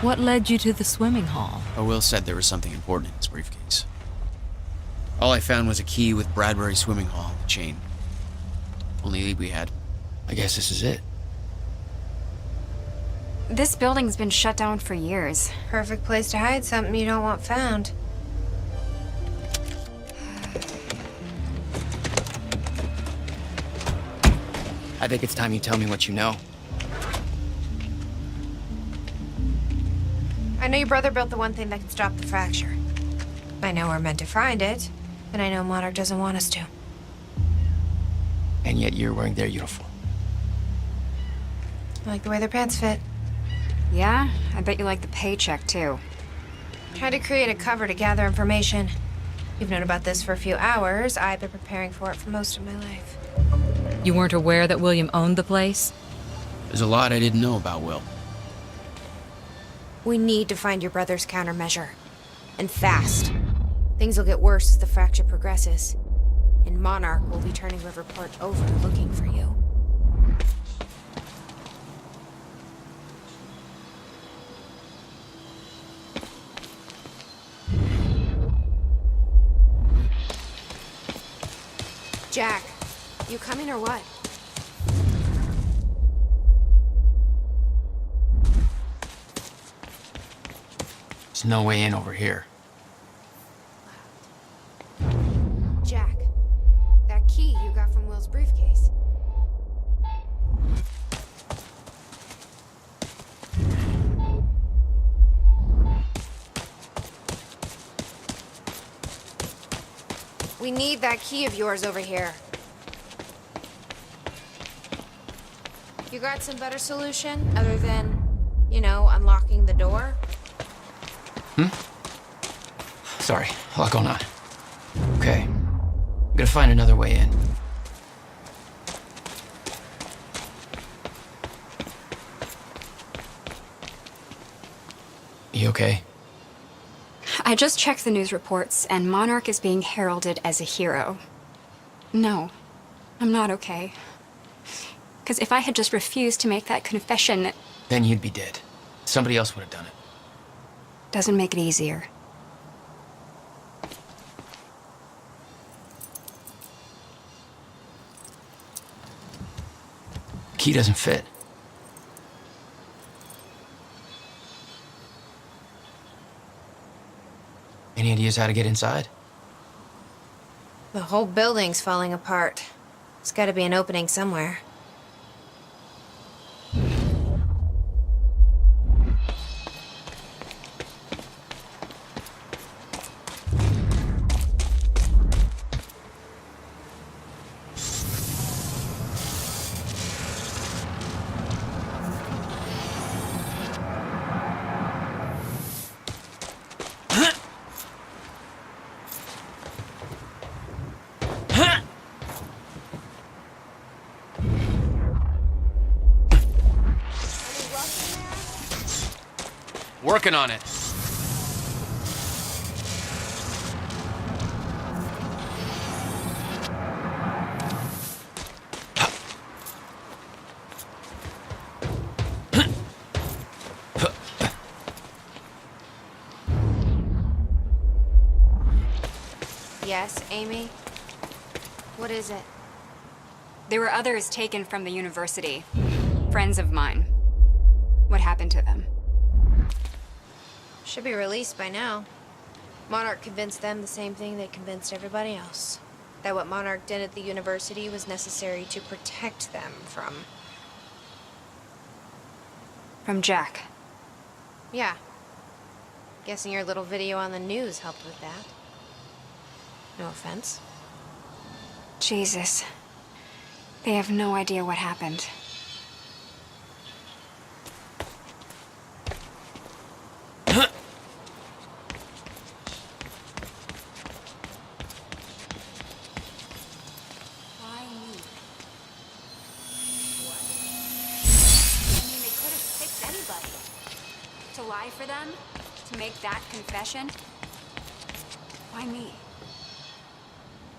What led you to the swimming hall? Will said there was something important in his briefcase. All I found was a key with Bradbury Swimming Hall, the chain. Only lead we had. I guess this is it. This building's been shut down for years. Perfect place to hide something you don't want found. I think it's time you tell me what you know. I know your brother built the one thing that can stop the fracture. I know we're meant to find it, and I know Monarch doesn't want us to. And yet you're wearing their uniform. I like the way their pants fit. Yeah? I bet you like the paycheck, too. Tried to create a cover to gather information. You've known about this for a few hours. I've been preparing for it for most of my life. You weren't aware that William owned the place? There's a lot I didn't know about Will. We need to find your brother's countermeasure. And fast. Things will get worse as the fracture progresses. And Monarch will be turning Riverport over looking for you. Jack, you coming or what? There's no way in over here. Jack, that key you got from Will's briefcase. We need that key of yours over here. You got some better solution other than, you know, unlocking the door? Sorry, a lot going on. Okay. I'm gonna find another way in. You okay? I just checked the news reports, and Monarch is being heralded as a hero. No, I'm not okay. Because if I had just refused to make that confession, Then you'd be dead. Somebody else would have done it. doesn't make it easier. The key doesn't fit. Any ideas how to get inside? The whole building's falling apart. There's gotta be an opening somewhere. Working on it. Yes, Amy? What is it? There were others taken from the university. Friends of mine. What happened to them? Should be released by now. Monarch convinced them the same thing they convinced everybody else. That what Monarch did at the university was necessary to protect them from... From Jack. Yeah. Guessing your little video on the news helped with that. No offense. Jesus. They have no idea what happened. Why me? What? I mean, they could have picked anybody. To lie for them? To make that confession? Why me?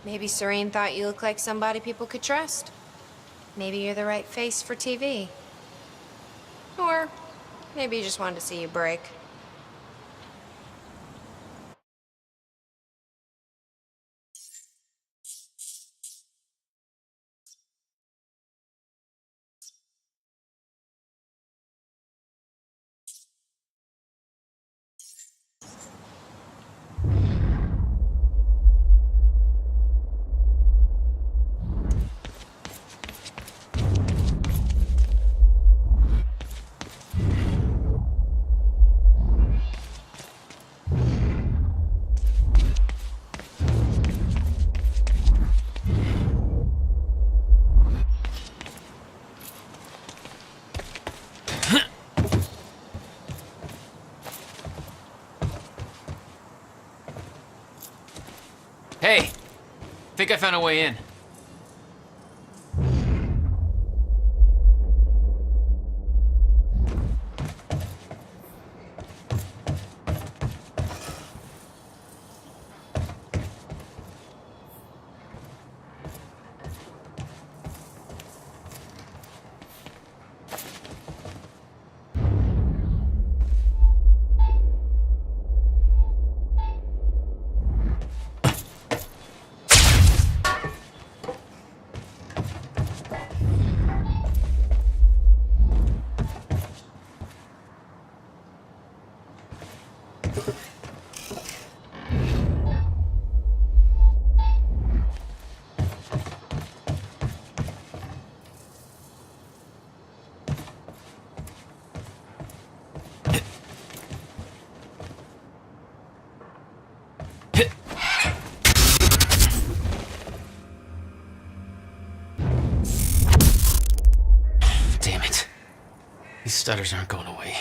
Maybe Serene thought you looked like somebody people could trust. Maybe you're the right face for TV. Or Maybe he just wanted to see you break. Hey, think I found a way in. Damn it. These stutters aren't going away.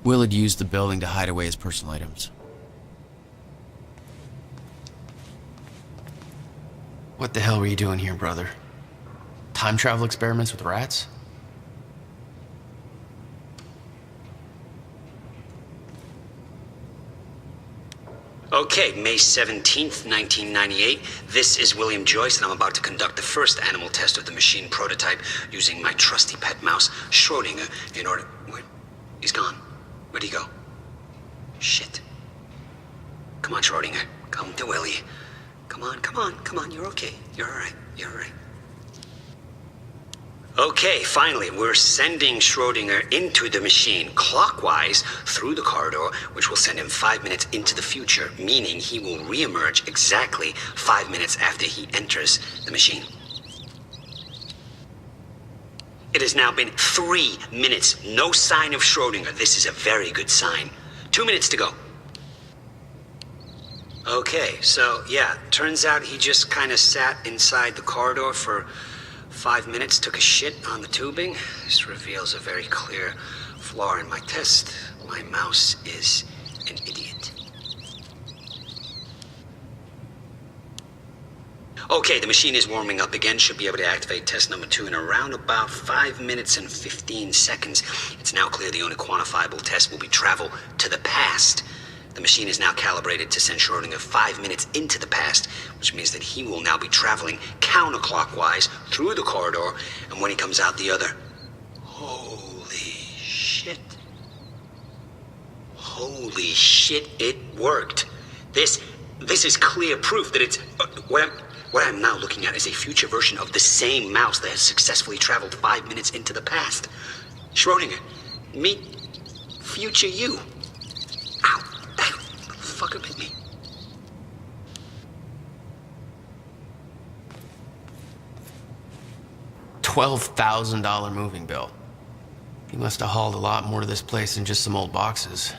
Will had used the building to hide away his personal items. What the hell were you doing here, brother? Time travel experiments with rats? Okay, May 17th, 1998. This is William Joyce, and I'm about to conduct the first animal test of the machine prototype using my trusty pet mouse, Schrodinger, in order... Where? He's gone. Where'd he go? Shit. Come on, Schrodinger. Come to Willie. Come on. You're okay. You're alright. Okay, finally, we're sending Schrodinger into the machine clockwise through the corridor, which will send him 5 minutes into the future, meaning he will reemerge exactly 5 minutes after he enters the machine. It has now been 3 minutes. No sign of Schrodinger. This is a very good sign. 2 minutes to go. Okay, so yeah, turns out he just kind of sat inside the corridor for 5 minutes, took a shit on the tubing. This reveals a very clear flaw in my test. My mouse is an idiot. Okay, the machine is warming up again. Should be able to activate test number 2 in around about 5 minutes and 15 seconds. It's now clear the only quantifiable test will be travel to the past. The machine is now calibrated to send Schrodinger 5 minutes into the past, which means that he will now be traveling counterclockwise through the corridor, and when he comes out the other... Holy shit. Holy shit, it worked. This is clear proof that it's what I'm now looking at is a future version of the same mouse that has successfully traveled 5 minutes into the past. Schrodinger, meet future you. Ow! That fucker bit me. $12,000 moving bill. He must have hauled a lot more to this place than just some old boxes.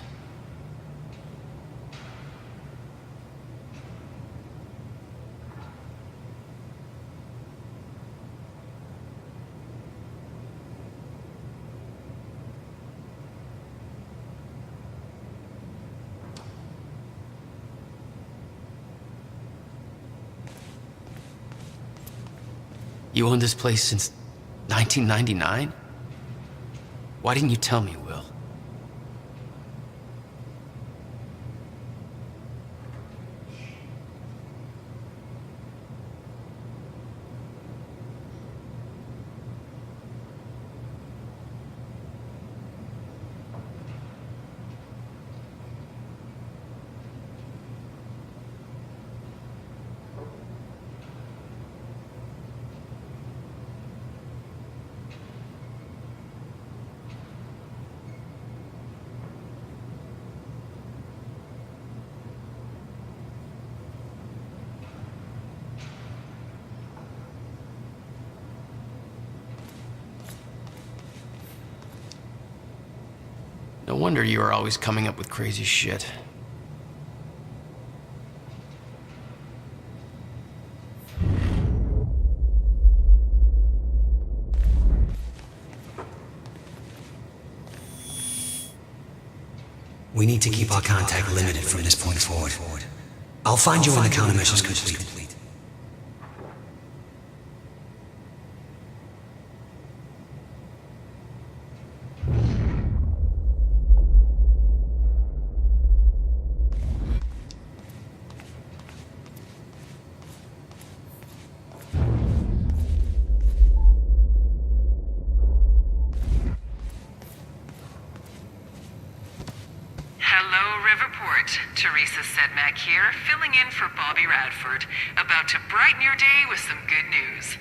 You owned this place since 1999? Why didn't you tell me, Will? No wonder you were always coming up with crazy shit. We need to keep our contact limited from this point forward. I'll find you when the countermeasure's complete. Hello, Riverport. Teresa Sedmak here, filling in for Bobby Radford, about to brighten your day with some good news.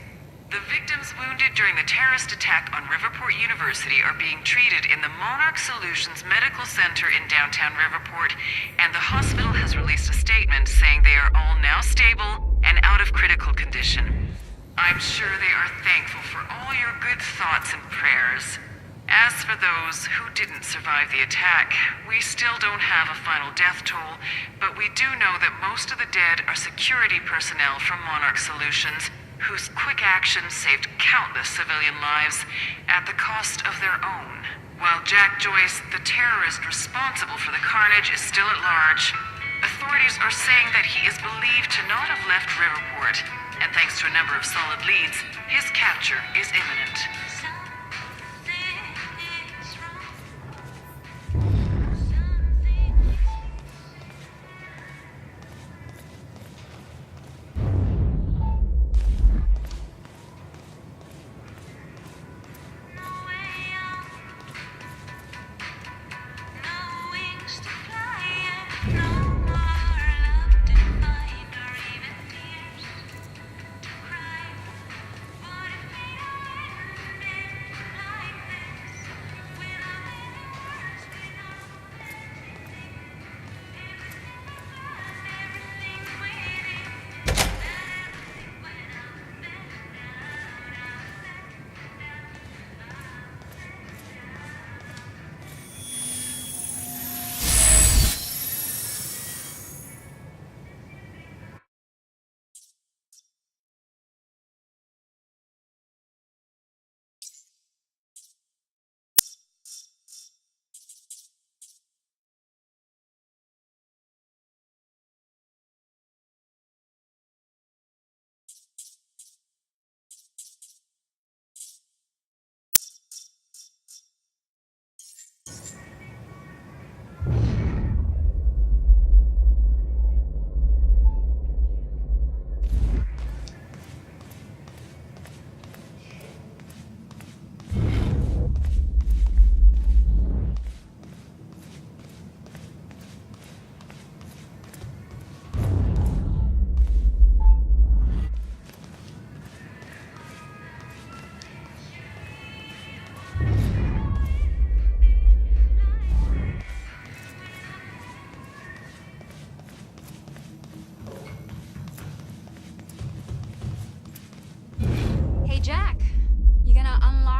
The victims wounded during the terrorist attack on Riverport University are being treated in the Monarch Solutions Medical Center in downtown Riverport, and the hospital has released a statement saying they are all now stable and out of critical condition. I'm sure they are thankful for all your good thoughts and prayers. As for those who didn't survive the attack, we still don't have a final death toll, but we do know that most of the dead are security personnel from Monarch Solutions, whose quick actions saved countless civilian lives at the cost of their own. While Jack Joyce, the terrorist responsible for the carnage, is still at large, authorities are saying that he is believed to not have left Riverport, and thanks to a number of solid leads, his capture is imminent.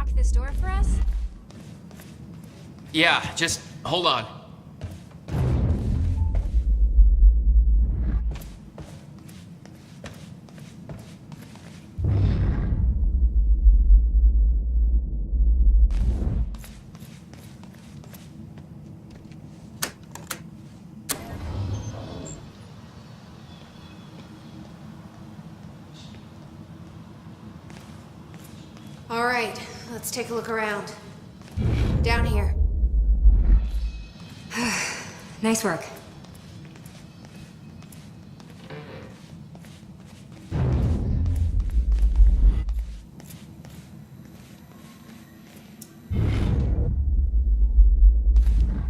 unlock this door for us? Yeah, just hold on. All right, let's take a look around. Down here. Nice work.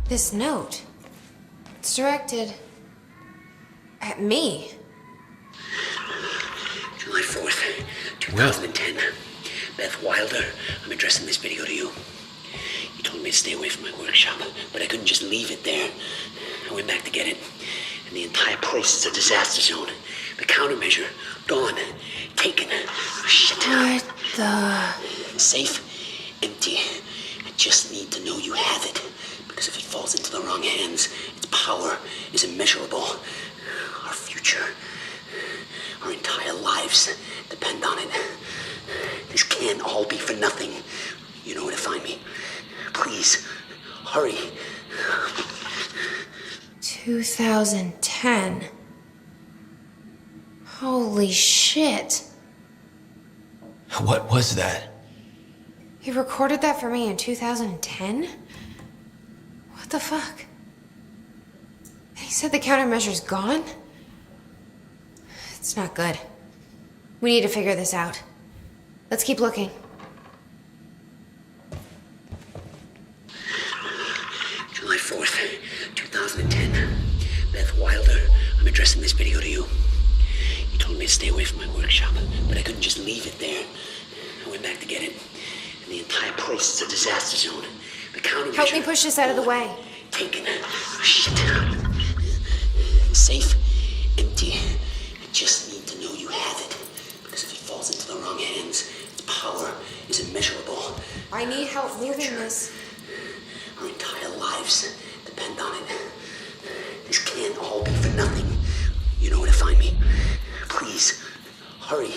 This note. It's directed at me. July 4th, 2010. Beth Wilder, I'm addressing this video to you. You told me to stay away from my workshop, but I couldn't just leave it there. I went back to get it, and the entire place is a disaster zone. The countermeasure, gone, taken. Oh, shit. What the... Safe, empty. I just need to know you have it, because if it falls into the wrong hands, its power is immeasurable. Our future, our entire lives depend on it. This can't all be for nothing. You know where to find me. Please, hurry. 2010. Holy shit. What was that? He recorded that for me in 2010? What the fuck? He said the countermeasure's gone? It's not good. We need to figure this out. Let's keep looking. July 4th, 2010. Beth Wilder, I'm addressing this video to you. You told me to stay away from my workshop, but I couldn't just leave it there. I went back to get it, and the entire place is a disaster zone. The countermeasure... Help me push this out of the way. Taken. Oh, shit. Safe, empty. I just need to know you have it, because if it falls into the wrong hands, its power is immeasurable. I need help moving this. Our entire lives depend on it. This can't all be for nothing. You know where to find me. Please, hurry.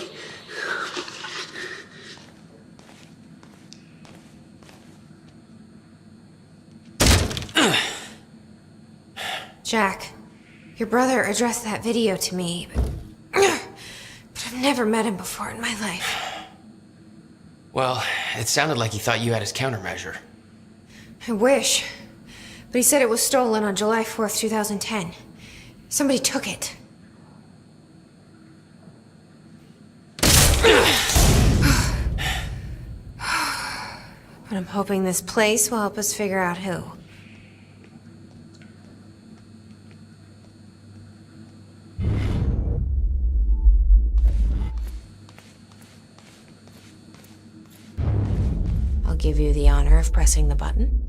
Jack, your brother addressed that video to me, but I've never met him before in my life. Well, it sounded like he thought you had his countermeasure. I wish. But he said it was stolen on July 4th, 2010. Somebody took it. But I'm hoping this place will help us figure out who. I'll give you the honor of pressing the button.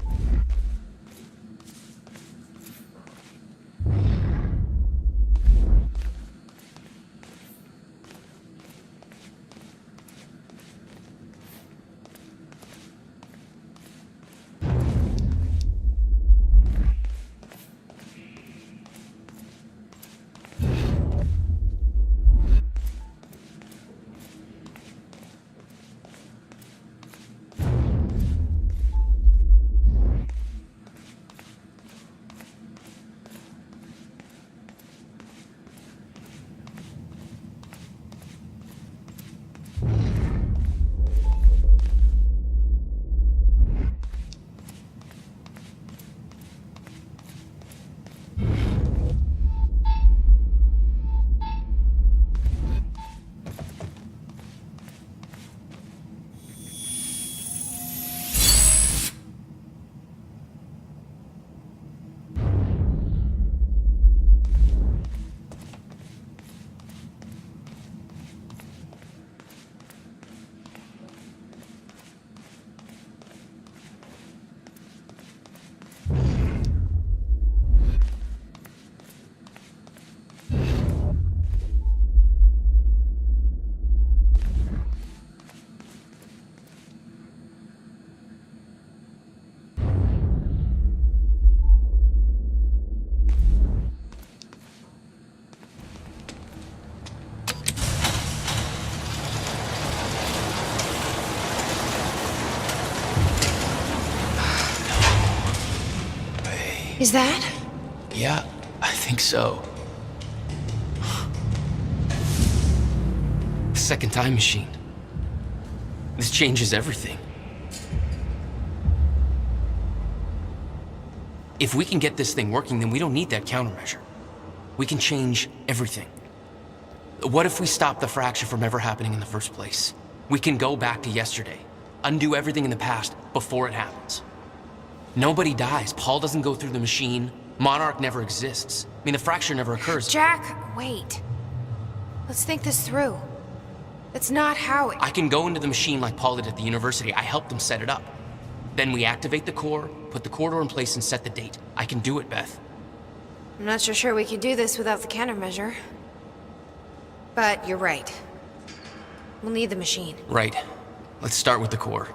Is that? Yeah, I think so. The second time machine. This changes everything. If we can get this thing working, then we don't need that countermeasure. We can change everything. What if we stop the fracture from ever happening in the first place? We can go back to yesterday, undo everything in the past before it happens. Nobody dies. Paul doesn't go through the machine. Monarch never exists. I mean, the fracture never occurs. Jack, wait. Let's think this through. That's not how it... I can go into the machine like Paul did at the university. I helped them set it up. Then we activate the core, put the corridor in place, and set the date. I can do it, Beth. I'm not so sure we can do this without the countermeasure. But you're right. We'll need the machine. Right. Let's start with the core.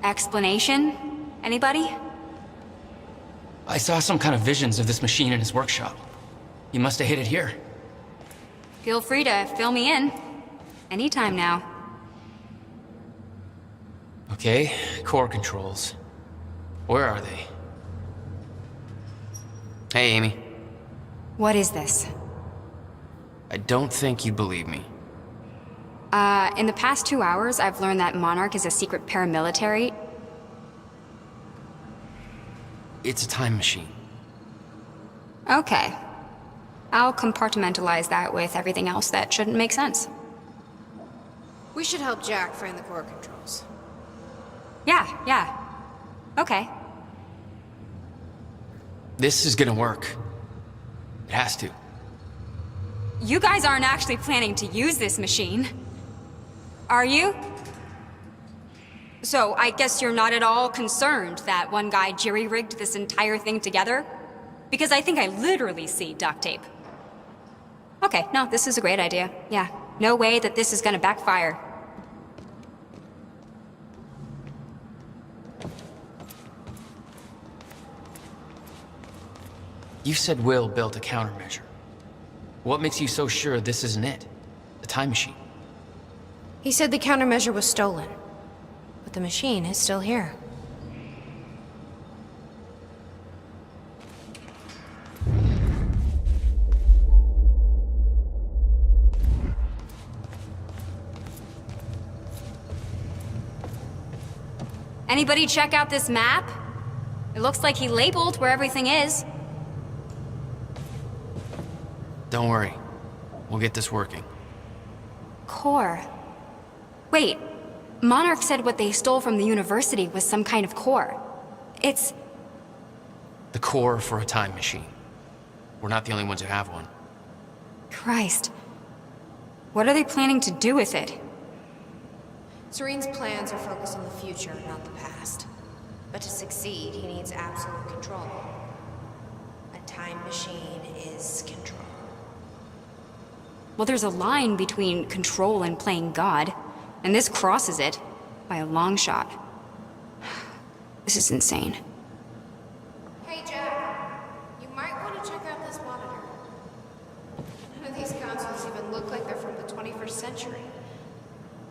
Explanation? Anybody? I saw some kind of visions of this machine in his workshop. You must have hid it here. Feel free to fill me in. Anytime now. Okay, core controls. Where are they? Hey, Amy. What is this? I don't think you believe me. In the past 2 hours, I've learned that Monarch is a secret paramilitary. It's a time machine. Okay. I'll compartmentalize that with everything else that shouldn't make sense. We should help Jack find the core controls. Yeah. Okay. This is gonna work. It has to. You guys aren't actually planning to use this machine, are you? So I guess you're not at all concerned that one guy jerry-rigged this entire thing together? Because I think I literally see duct tape. Okay, no, this is a great idea. Yeah, no way that this is gonna backfire. You said Will built a countermeasure. What makes you so sure this isn't it? The time machine? He said the countermeasure was stolen. But the machine is still here. Anybody check out this map? It looks like he labeled where everything is. Don't worry. We'll get this working. Core. Wait, Monarch said what they stole from the university was some kind of core. It's... The core for a time machine. We're not the only ones who have one. Christ. What are they planning to do with it? Serene's plans are focused on the future, not the past. But to succeed, he needs absolute control. A time machine is control. Well, there's a line between control and playing God, and this crosses it by a long shot. This is insane. Hey, Jack. You might want to check out this monitor. None of these consoles even look like they're from the 21st century.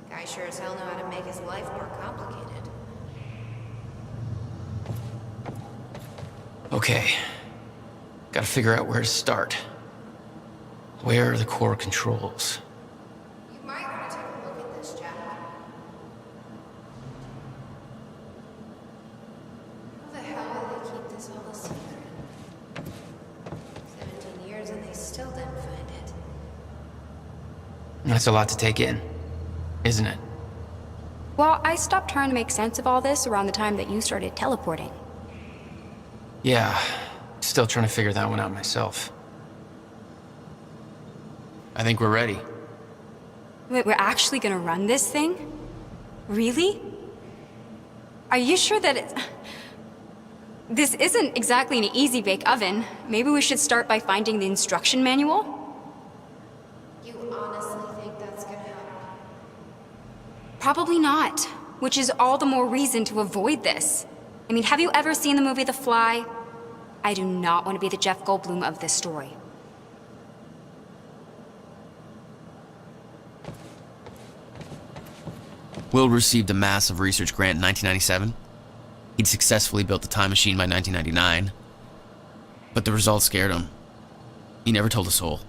Guy sure as hell know how to make his life more complicated. Okay. Gotta figure out where to start. Where are the core controls? You might want to take a look at this, Jack. How the hell did they keep this all a secret? 17 years and they still didn't find it. That's a lot to take in, isn't it? Well, I stopped trying to make sense of all this around the time that you started teleporting. Yeah. Still trying to figure that one out myself. I think we're ready. Wait, we're actually gonna run this thing? Really? Are you sure that it's... This isn't exactly an easy bake oven. Maybe we should start by finding the instruction manual? You honestly think that's gonna help? Probably not, which is all the more reason to avoid this. I mean, have you ever seen the movie The Fly? I do not want to be the Jeff Goldblum of this story. Will received a massive research grant in 1997. He'd successfully built the time machine by 1999, but the results scared him. He never told a soul.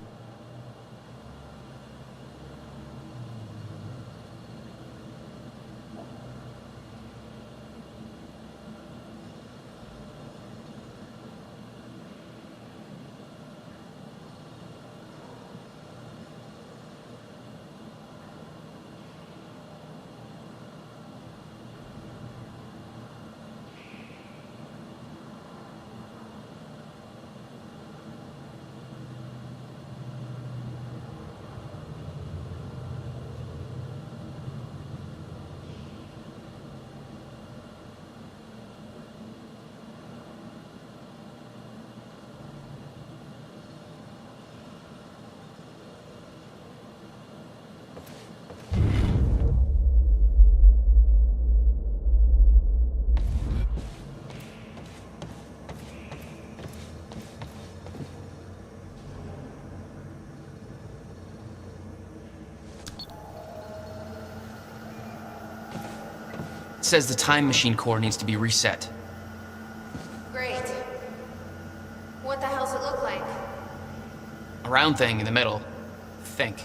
It says the time machine core needs to be reset. Great. What the hell's it look like? A round thing in the middle. Think.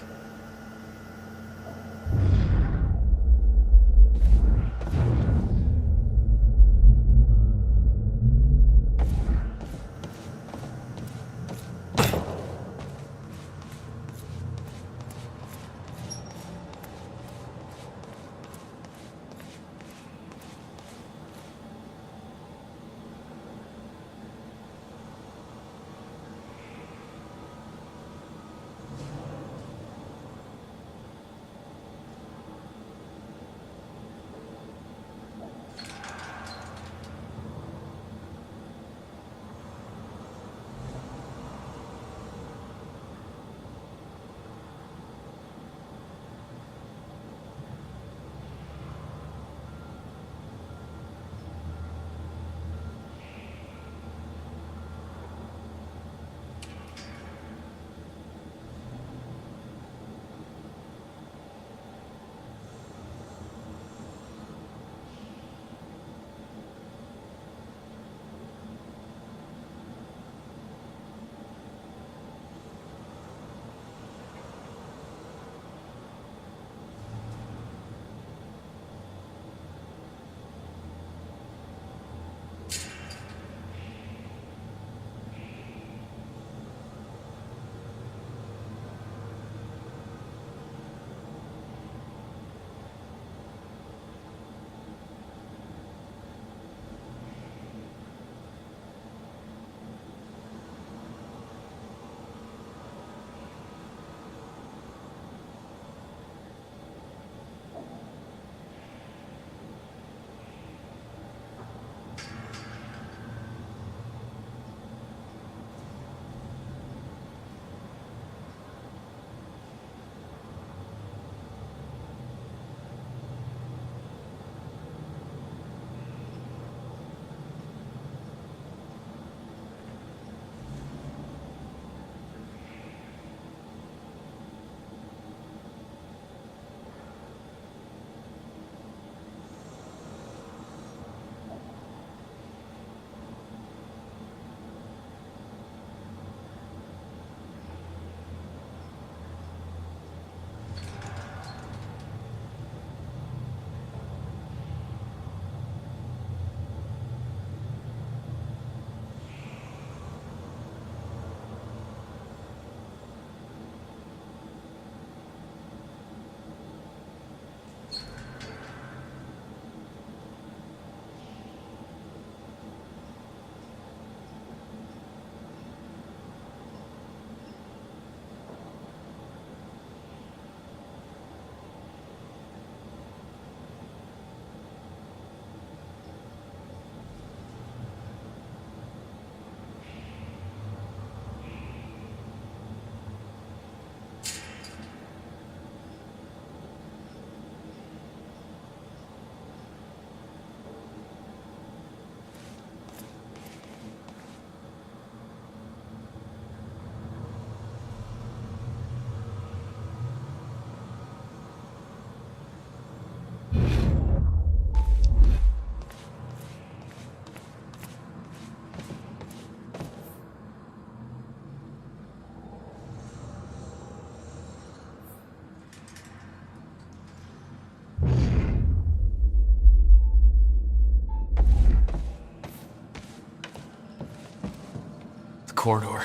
corridor.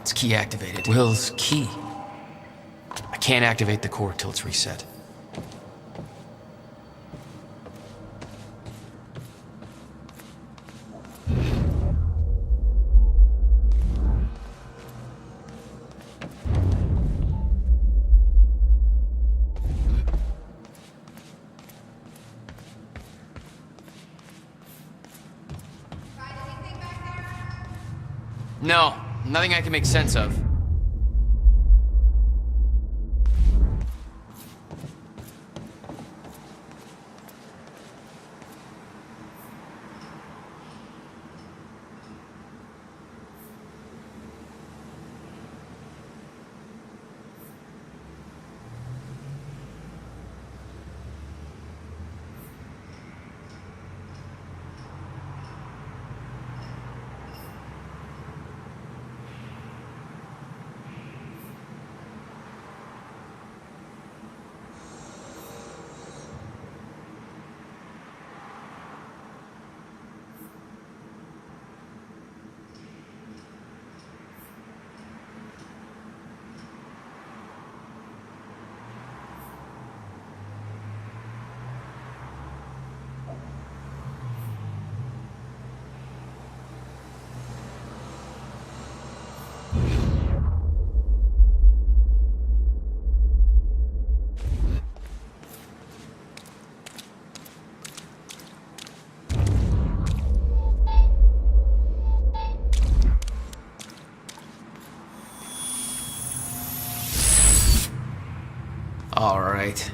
It's key activated. Will's key. I can't activate the core till it's reset. No, nothing I can make sense of. All right.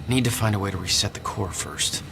Need to find a way to reset the core first.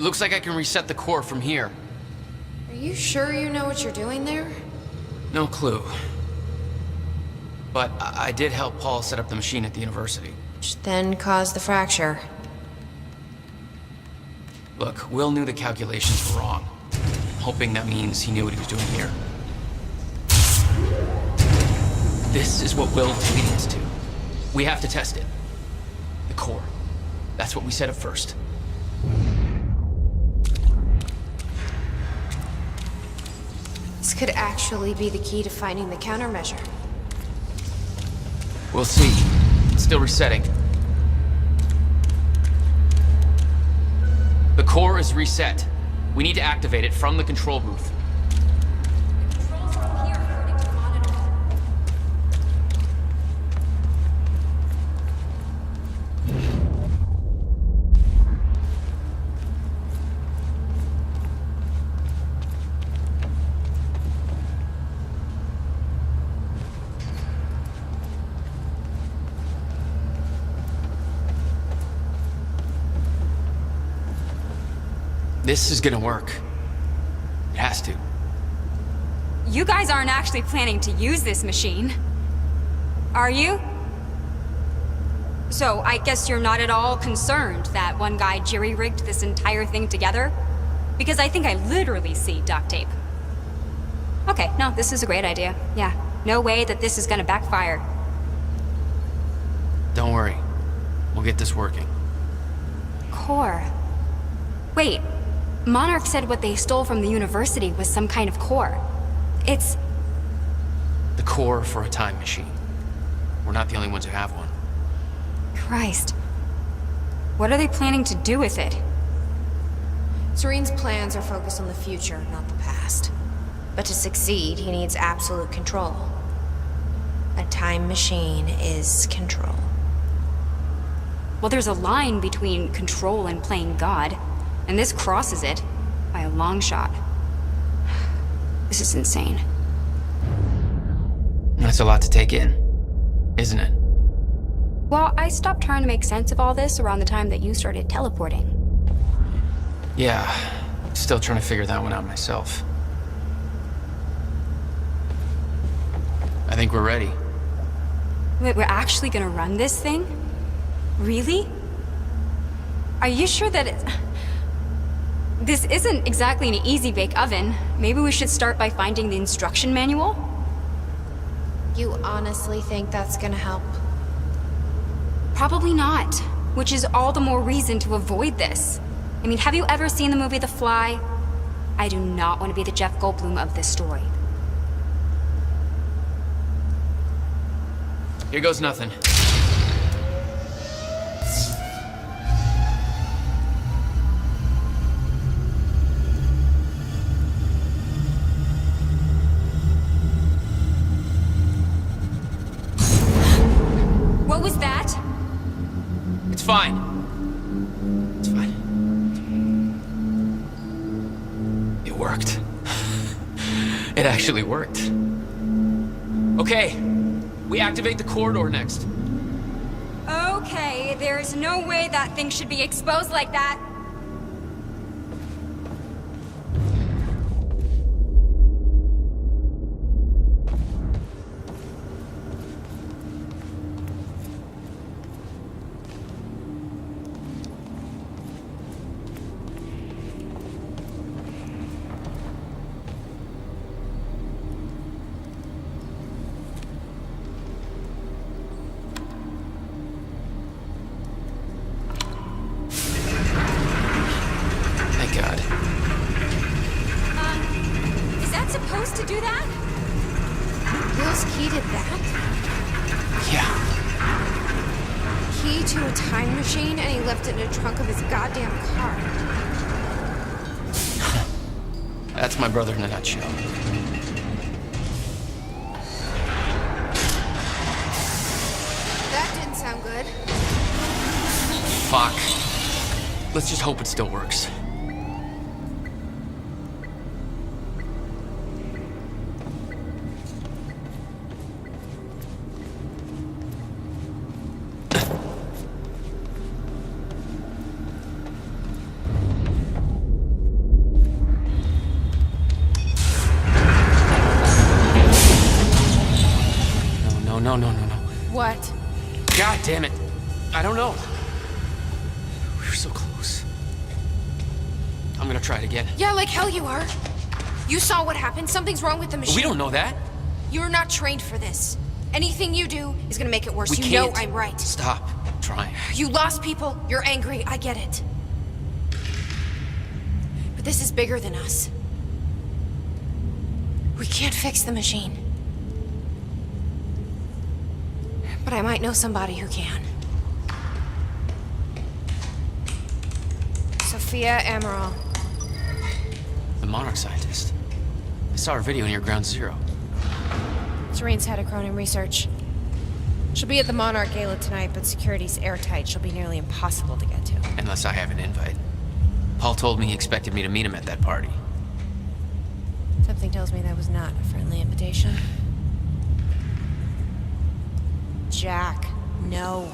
It looks like I can reset the core from here. Are you sure you know what you're doing there? No clue. But I did help Paul set up the machine at the university. Which then caused the fracture. Look, Will knew the calculations were wrong. I'm hoping that means he knew what he was doing here. This is what Will's leading us to. We have to test it. The core. That's what we set up first. This could actually be the key to finding the countermeasure. We'll see. It's still resetting. The core is reset. We need to activate it from the control booth. Controls from here, according to the monitor. This is gonna work. It has to. You guys aren't actually planning to use this machine, are you? So I guess you're not at all concerned that one guy jerry-rigged this entire thing together? Because I think I literally see duct tape. Okay, no, this is a great idea. Yeah, no way that this is gonna backfire. Don't worry. We'll get this working. Core. Wait, Monarch said what they stole from the university was some kind of core. It's... The core for a time machine. We're not the only ones who have one. Christ. What are they planning to do with it? Serene's plans are focused on the future, not the past. But to succeed, he needs absolute control. A time machine is control. Well, there's a line between control and playing God, and this crosses it by a long shot. This is insane. That's a lot to take in, isn't it? Well, I stopped trying to make sense of all this around the time that you started teleporting. Yeah, still trying to figure that one out myself. I think we're ready. Wait, we're actually gonna run this thing? Really? Are you sure that it's... This isn't exactly an easy bake oven. Maybe we should start by finding the instruction manual? You honestly think that's gonna help? Probably not, which is all the more reason to avoid this. I mean, have you ever seen the movie The Fly? I do not want to be the Jeff Goldblum of this story. Here goes nothing. What was that? It's fine. It's fine. It worked. It actually worked. Okay, we activate the corridor next. Okay, there is no way that thing should be exposed like that. Thank God. Is that supposed to do that? Will's key did that? Yeah. Key to a time machine, and he left it in the trunk of his goddamn car. That's my brother in a nutshell. That didn't sound good. Fuck. Let's just hope it still works. What? God damn it. I don't know. We were so close. I'm gonna try it again. Yeah, like hell you are. You saw what happened. Something's wrong with the machine. We don't know that. You're not trained for this. Anything you do is gonna make it worse. We You can't. know I'm right. Stop trying. You lost people. You're angry. I get it. But this is bigger than us. We can't fix the machine. But I might know somebody who can. Sophia Amaral. The Monarch scientist. I saw her video near Ground Zero. Serene's head of Cronin Research. She'll be at the Monarch Gala tonight, but security's airtight. She'll be nearly impossible to get to. Unless I have an invite. Paul told me he expected me to meet him at that party. Something tells me that was not a friendly invitation. Jack, no.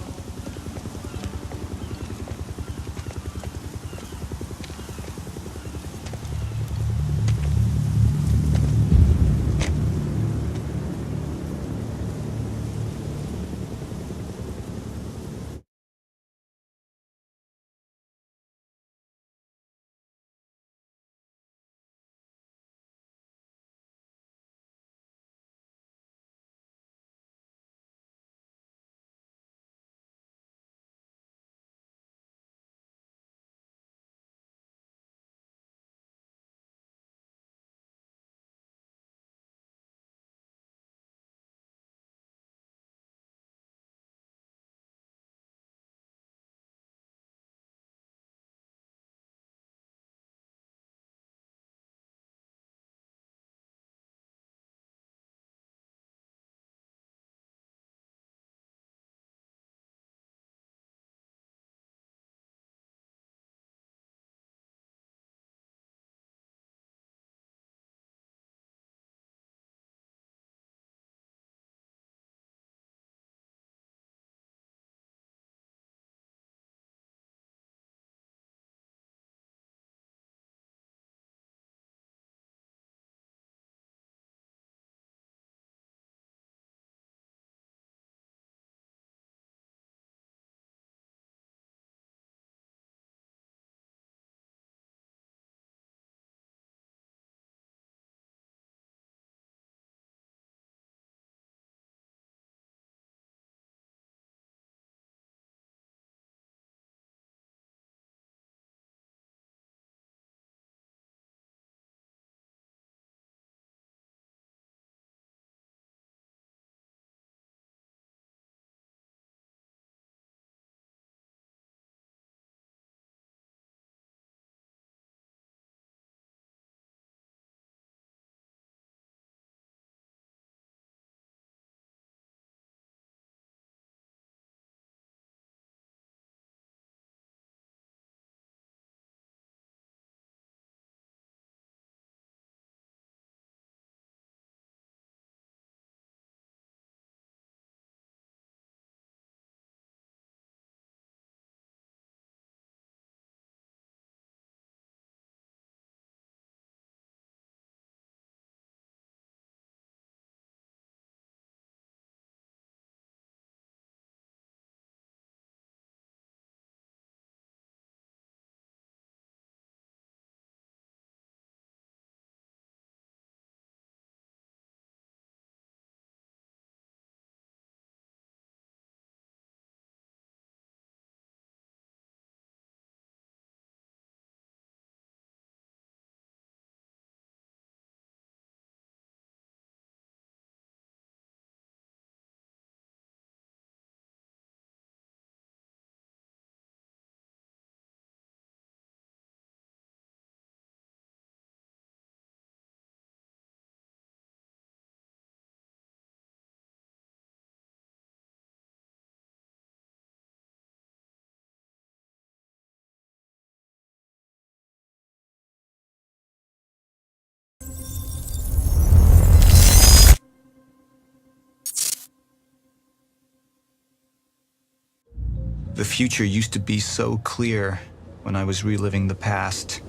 The future used to be so clear when I was reliving the past.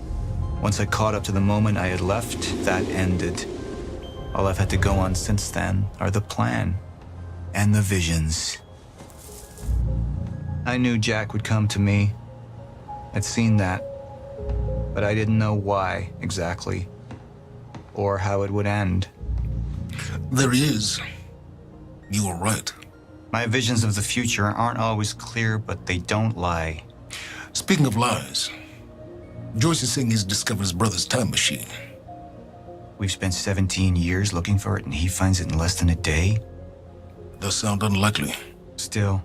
Once I caught up to the moment I had left, that ended. All I've had to go on since then are the plan and the visions. I knew Jack would come to me. I'd seen that. But I didn't know why, exactly. Or how it would end. There he is. You were right. My visions of the future aren't always clear, but they don't lie. Speaking of lies, Joyce is saying he's discovered his brother's time machine. We've spent 17 years looking for it, and he finds it in less than a day? Does sound unlikely. Still,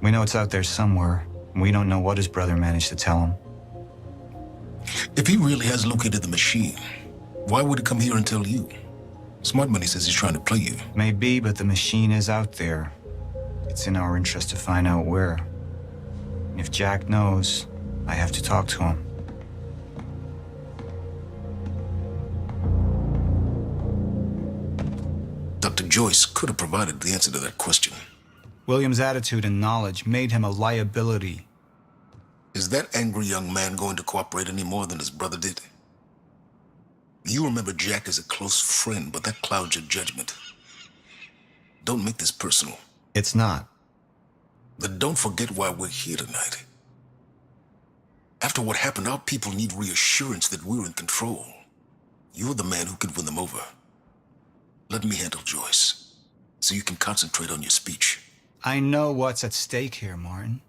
we know it's out there somewhere, and we don't know what his brother managed to tell him. If he really has located the machine, why would he come here and tell you? Smart Money says he's trying to play you. Maybe, but the machine is out there. It's in our interest to find out where. And if Jack knows, I have to talk to him. Dr. Joyce could have provided the answer to that question. William's attitude and knowledge made him a liability. Is that angry young man going to cooperate any more than his brother did? You remember Jack as a close friend, but that clouds your judgment. Don't make this personal. It's not. Then don't forget why we're here tonight. After what happened, our people need reassurance that we're in control. You're the man who can win them over. Let me handle Joyce, so you can concentrate on your speech. I know what's at stake here, Martin.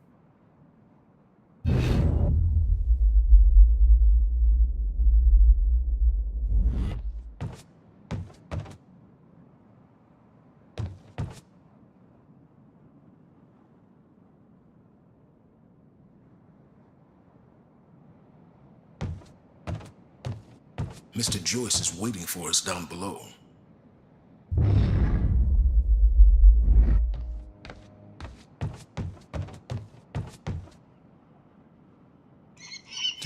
Mr. Joyce is waiting for us down below.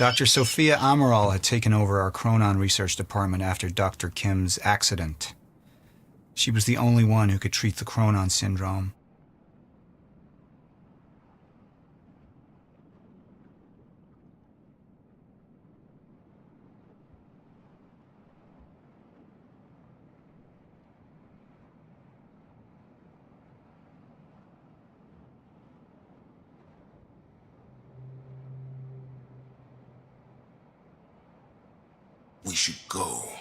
Dr. Sophia Amaral had taken over our Chronon research department after Dr. Kim's accident. She was the only one who could treat the Chronon syndrome. We should go.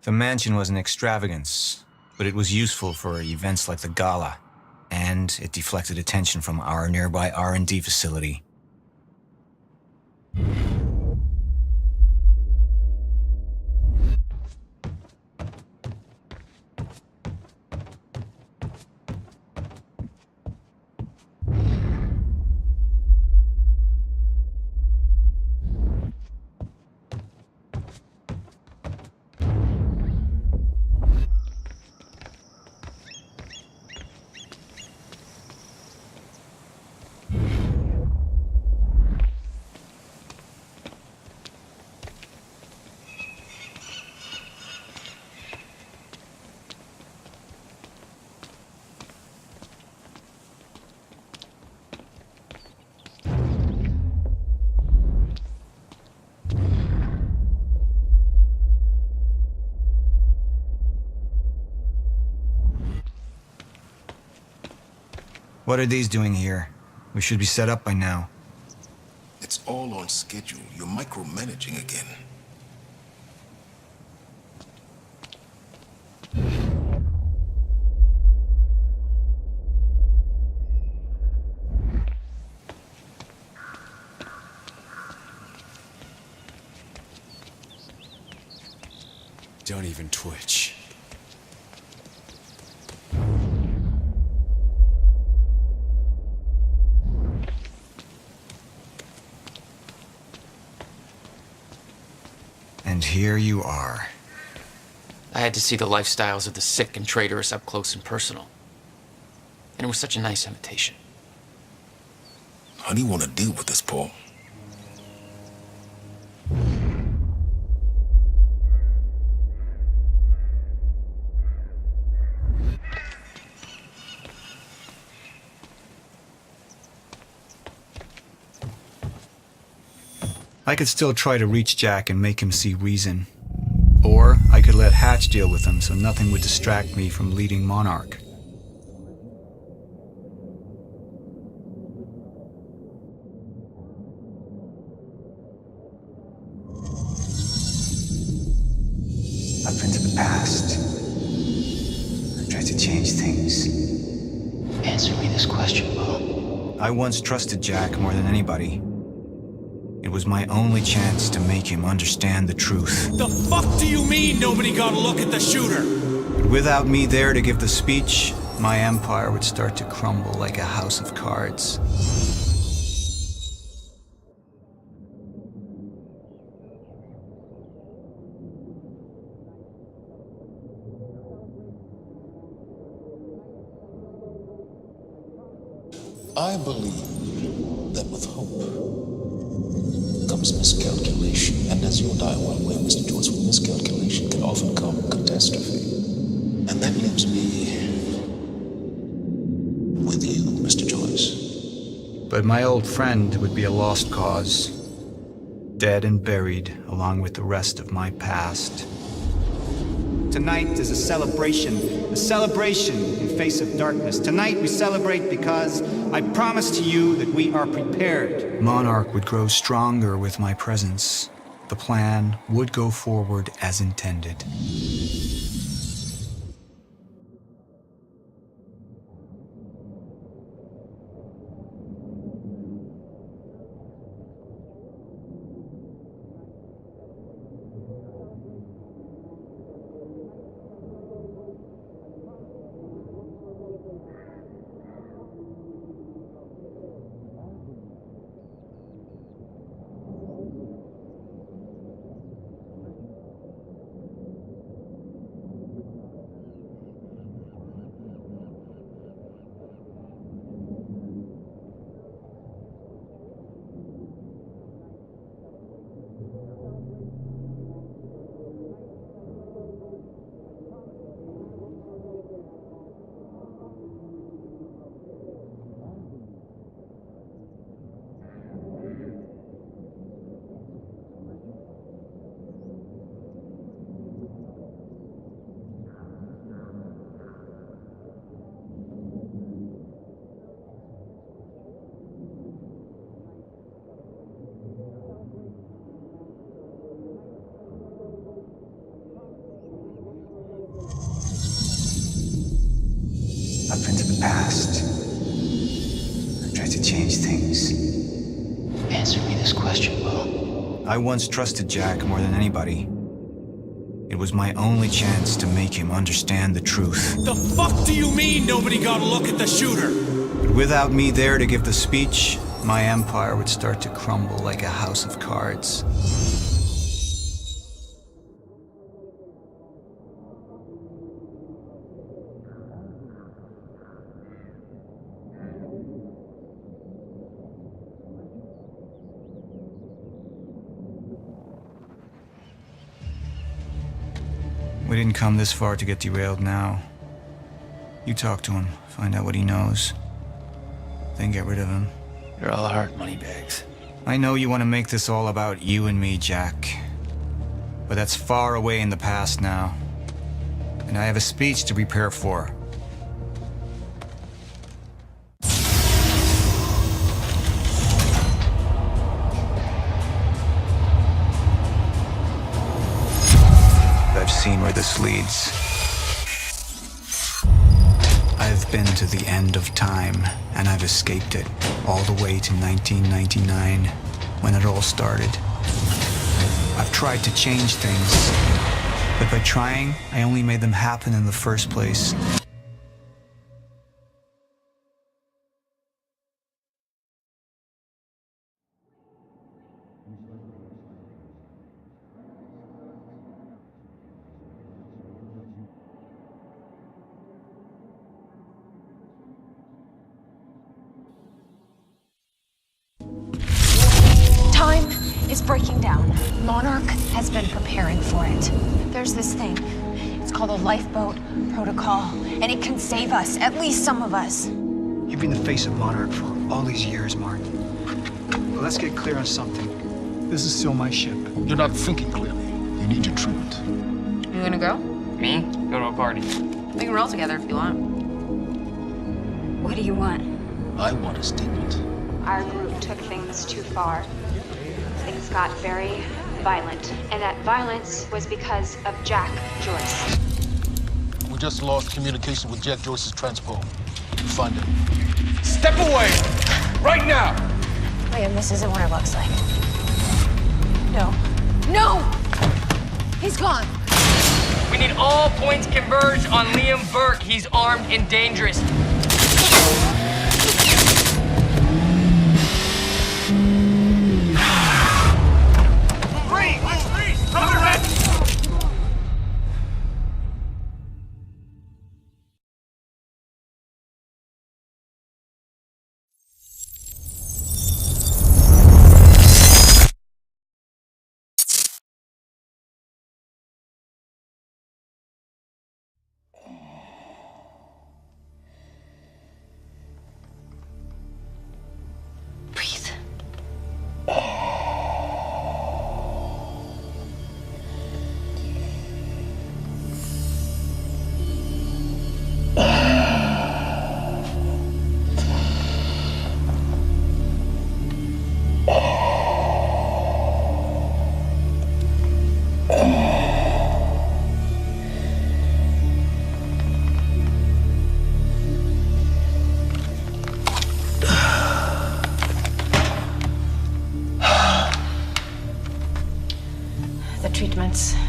The mansion was an extravagance, but it was useful for events like the gala, and it deflected attention from our nearby R&D facility. What are these doing here? We should be set up by now. It's all on schedule. You're micromanaging again. Don't even twitch. And here you are. I had to see the lifestyles of the sick and traitorous up close and personal. And it was such a nice invitation. How do you want to deal with this, Paul? I could still try to reach Jack and make him see reason. Or I could let Hatch deal with him so nothing would distract me from leading Monarch. I've been to the past. I've tried to change things. Answer me this question, Paul. I once trusted Jack more than anybody. It was my only chance to make him understand the truth. The fuck do you mean nobody got a look at the shooter? But without me there to give the speech, my empire would start to crumble like a house of cards. I believe that with hope comes miscalculation, and as you and I are well aware, Mr. Joyce, with miscalculation can often come catastrophe. And that leaves me with you, Mr. Joyce. But my old friend would be a lost cause, dead and buried along with the rest of my past. Tonight is a celebration in face of darkness. Tonight we celebrate because I promise to you that we are prepared. Monarch would grow stronger with my presence. The plan would go forward as intended. up into the past. I've tried to change things. Answer me this question, Will. I once trusted Jack more than anybody. It was my only chance to make him understand the truth. The fuck do you mean nobody got a look at the shooter? But without me there to give the speech, my empire would start to crumble like a house of cards. We didn't come this far to get derailed now. You talk to him, find out what he knows, then get rid of him. You're all heart, moneybags. I know you want to make this all about you and me, Jack. But that's far away in the past now. And I have a speech to prepare for. I've seen where this leads. I've been to the end of time, and I've escaped it, all the way to 1999, when it all started. I've tried to change things, but by trying, I only made them happen in the first place. Time is breaking down. Monarch has been preparing for it. There's this thing. It's called a lifeboat protocol, and it can save us, at least some of us. You've been the face of Monarch for all these years, Martin. But let's get clear on something. This is still my ship. You're not thinking clearly. You need your treatment. You gonna go? Me? Go to a party. We can roll together if you want. What do you want? I want a statement. Our group took things too far. Things got very violent. And that violence was because of Jack Joyce. We just lost communication with Jack Joyce's transpo. Find him. Step away! Right now! Liam, this isn't what it looks like. No. No! He's gone. We need all points converged on Liam Burke. He's armed and dangerous.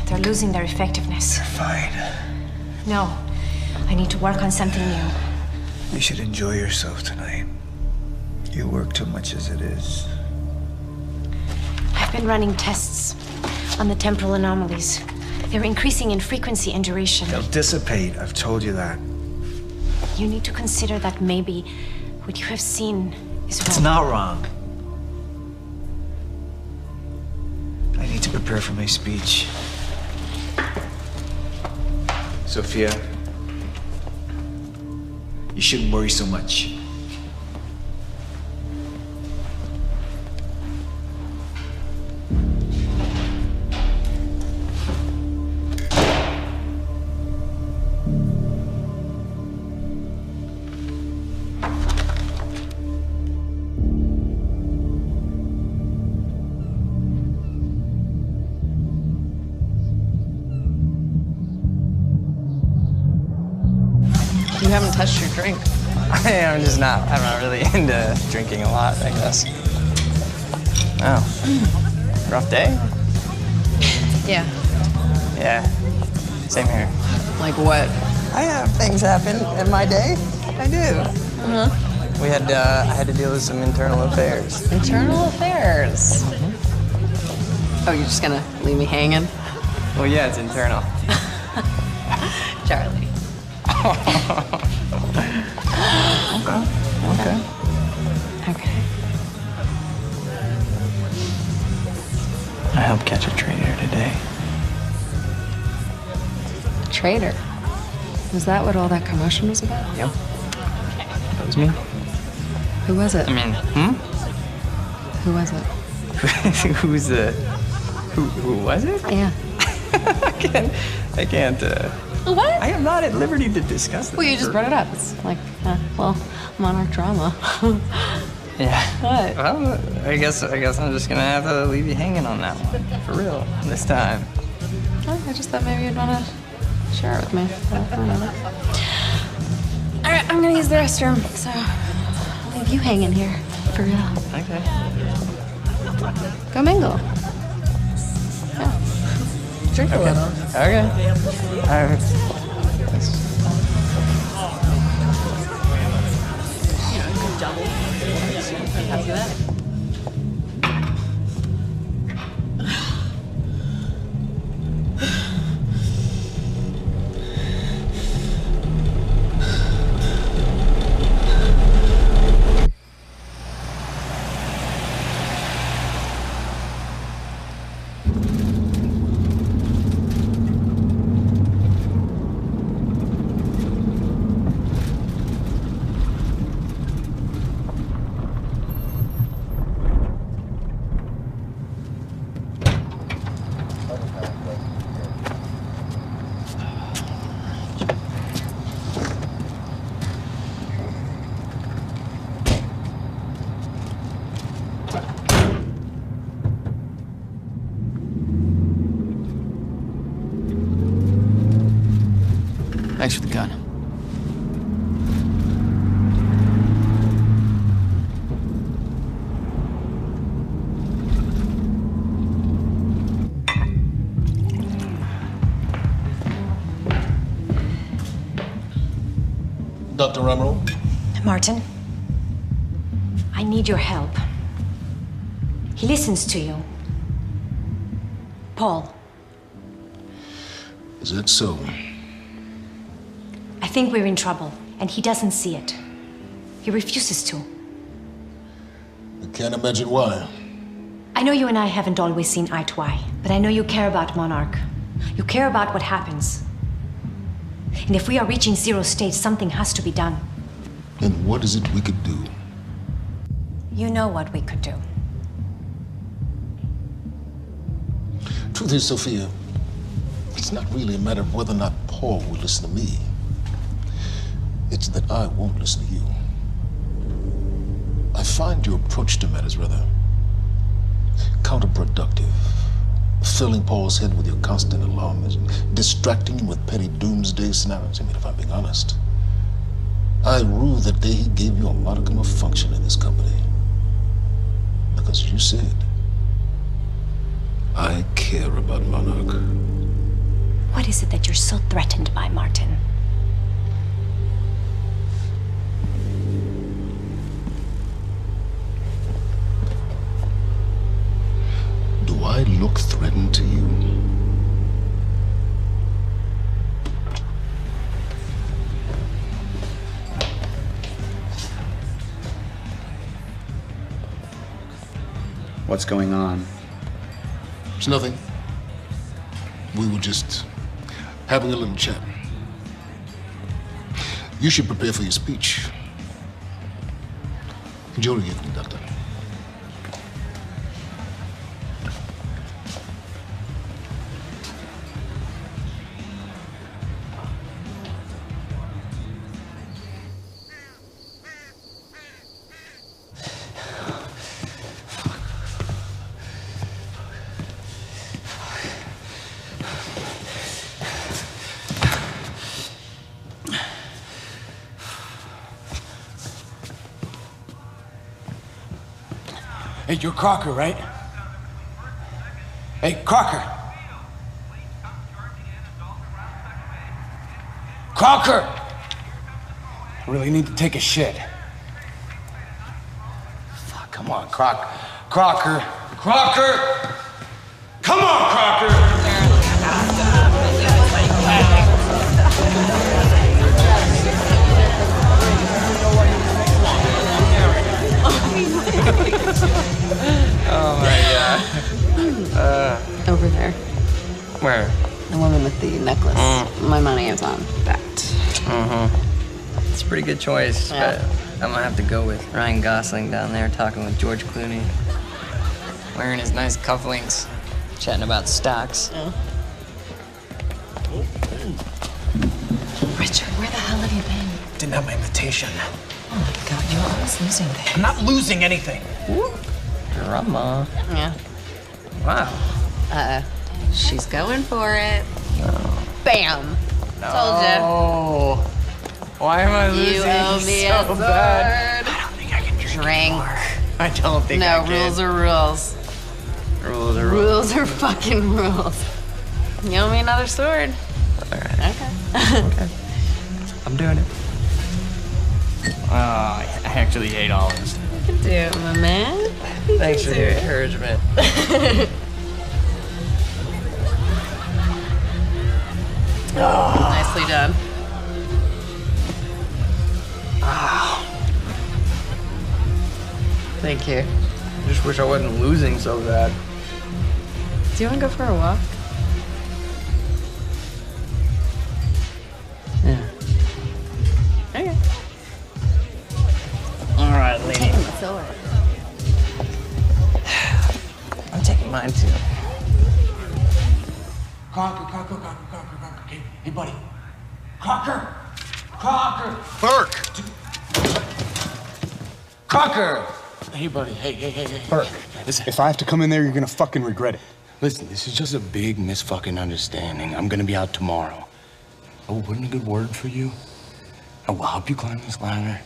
They're losing their effectiveness. You're fine. No, I need to work on something new. You should enjoy yourself tonight. You work too much as it is. I've been running tests on the temporal anomalies. They're increasing in frequency and duration. They'll dissipate, I've told you that. You need to consider that maybe what you have seen is wrong. It's not wrong. I need to prepare for my speech. Sophia, you shouldn't worry so much. You haven't touched your drink. I'm not really into drinking a lot, I guess. Oh. Rough day? Yeah. Yeah. Same here. Like what? I have things happen in my day. I do. Uh-huh. I had to deal with some internal affairs. Internal affairs? Oh, you're just gonna leave me hanging? Well, yeah, it's internal. Charlie. Okay. Okay. I helped catch a traitor today. Traitor? Was that what all that commotion was about? Yep. That was me. Who was it? I mean, Who was it? Who was it? Yeah. I can't, What? I am not at liberty to discuss this. Well, you just brought it up. It's like, Monarch drama. Yeah. What? Well, I guess I'm just gonna have to leave you hanging on that one. For real, this time. Oh, I just thought maybe you'd want to share it with me. I don't know. All right, I'm gonna use the restroom, so I'll leave you hanging here. For real. Okay. Go mingle. Yeah. Drink a little. Okay. All right. After that. Thanks for the gun. Dr. Emerald? Martin, I need your help. He listens to you. Paul. Is that so? I think we're in trouble, and he doesn't see it. He refuses to. I can't imagine why. I know you and I haven't always seen eye to eye, but I know you care about Monarch. You care about what happens. And if we are reaching zero state, something has to be done. And what is it we could do? You know what we could do. Truth is, Sophia, it's not really a matter of whether or not Paul will listen to me. It's that I won't listen to you. I find your approach to matters rather counterproductive. Filling Paul's head with your constant alarmism, distracting him with petty doomsday scenarios. I mean, if I'm being honest, I rue the day he gave you a modicum of function in this company. Because you said, I care about Monarch. What is it that you're so threatened by, Martin? Do I look threatened to you? What's going on? It's nothing. We were just having a little chat. You should prepare for your speech. Enjoy the evening, Doctor. Hey, you're Crocker, right? Hey, Crocker! Crocker! I really need to take a shit. Fuck, come on, Crocker. Crocker! Come on, Crocker! Oh my god. Over there. Where? The woman with the necklace. My money is on that. It's a pretty good choice, Yeah. but I'm gonna have to go with Ryan Gosling down there talking with George Clooney. Wearing his nice cufflinks, chatting about stocks. Richard, where the hell have you been? Didn't have my invitation. Oh my god, you're always losing things. I'm not losing anything. Drama. Yeah. Wow. She's going for it. Bam. Oh. Why am I losing You owe me so a sword. bad? I don't think I can drink Drink. anymore. I don't think I No, can. rules are rules. Rules are rules. Rules are fucking rules. You owe me another sword. Alright. Okay. I'm doing it. Oh, I actually hate olives. You can do it, my man. Thanks for the encouragement. Nicely done. Thank you. I just wish I wasn't losing so bad. Do you want to go for a walk? Yeah. Okay. All right, lady. Taking the sword. I'm taking mine too. Crocker. Hey, buddy. Crocker! Burke! Crocker! Hey, buddy. Hey. Burke, Listen. if I have to come in there, you're gonna fucking regret it. Listen, this is just a big misfucking-understanding. I'm gonna be out tomorrow. I will put in a good word for you. I will help you climb this ladder.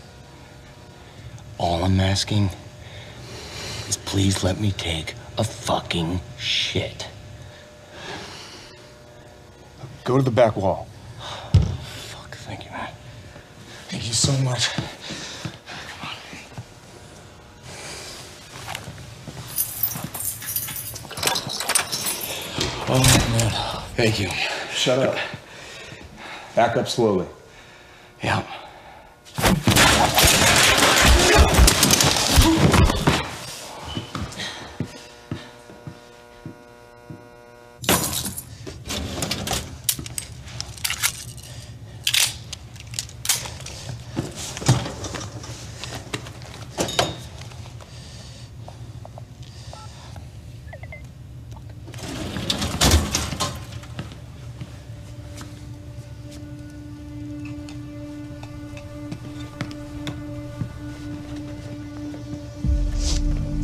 All I'm asking is please let me take a fucking shit. Go to the back wall. Fuck, thank you, man. Thank you so much. Oh, man. Thank you. Shut up. Back up slowly. Yeah.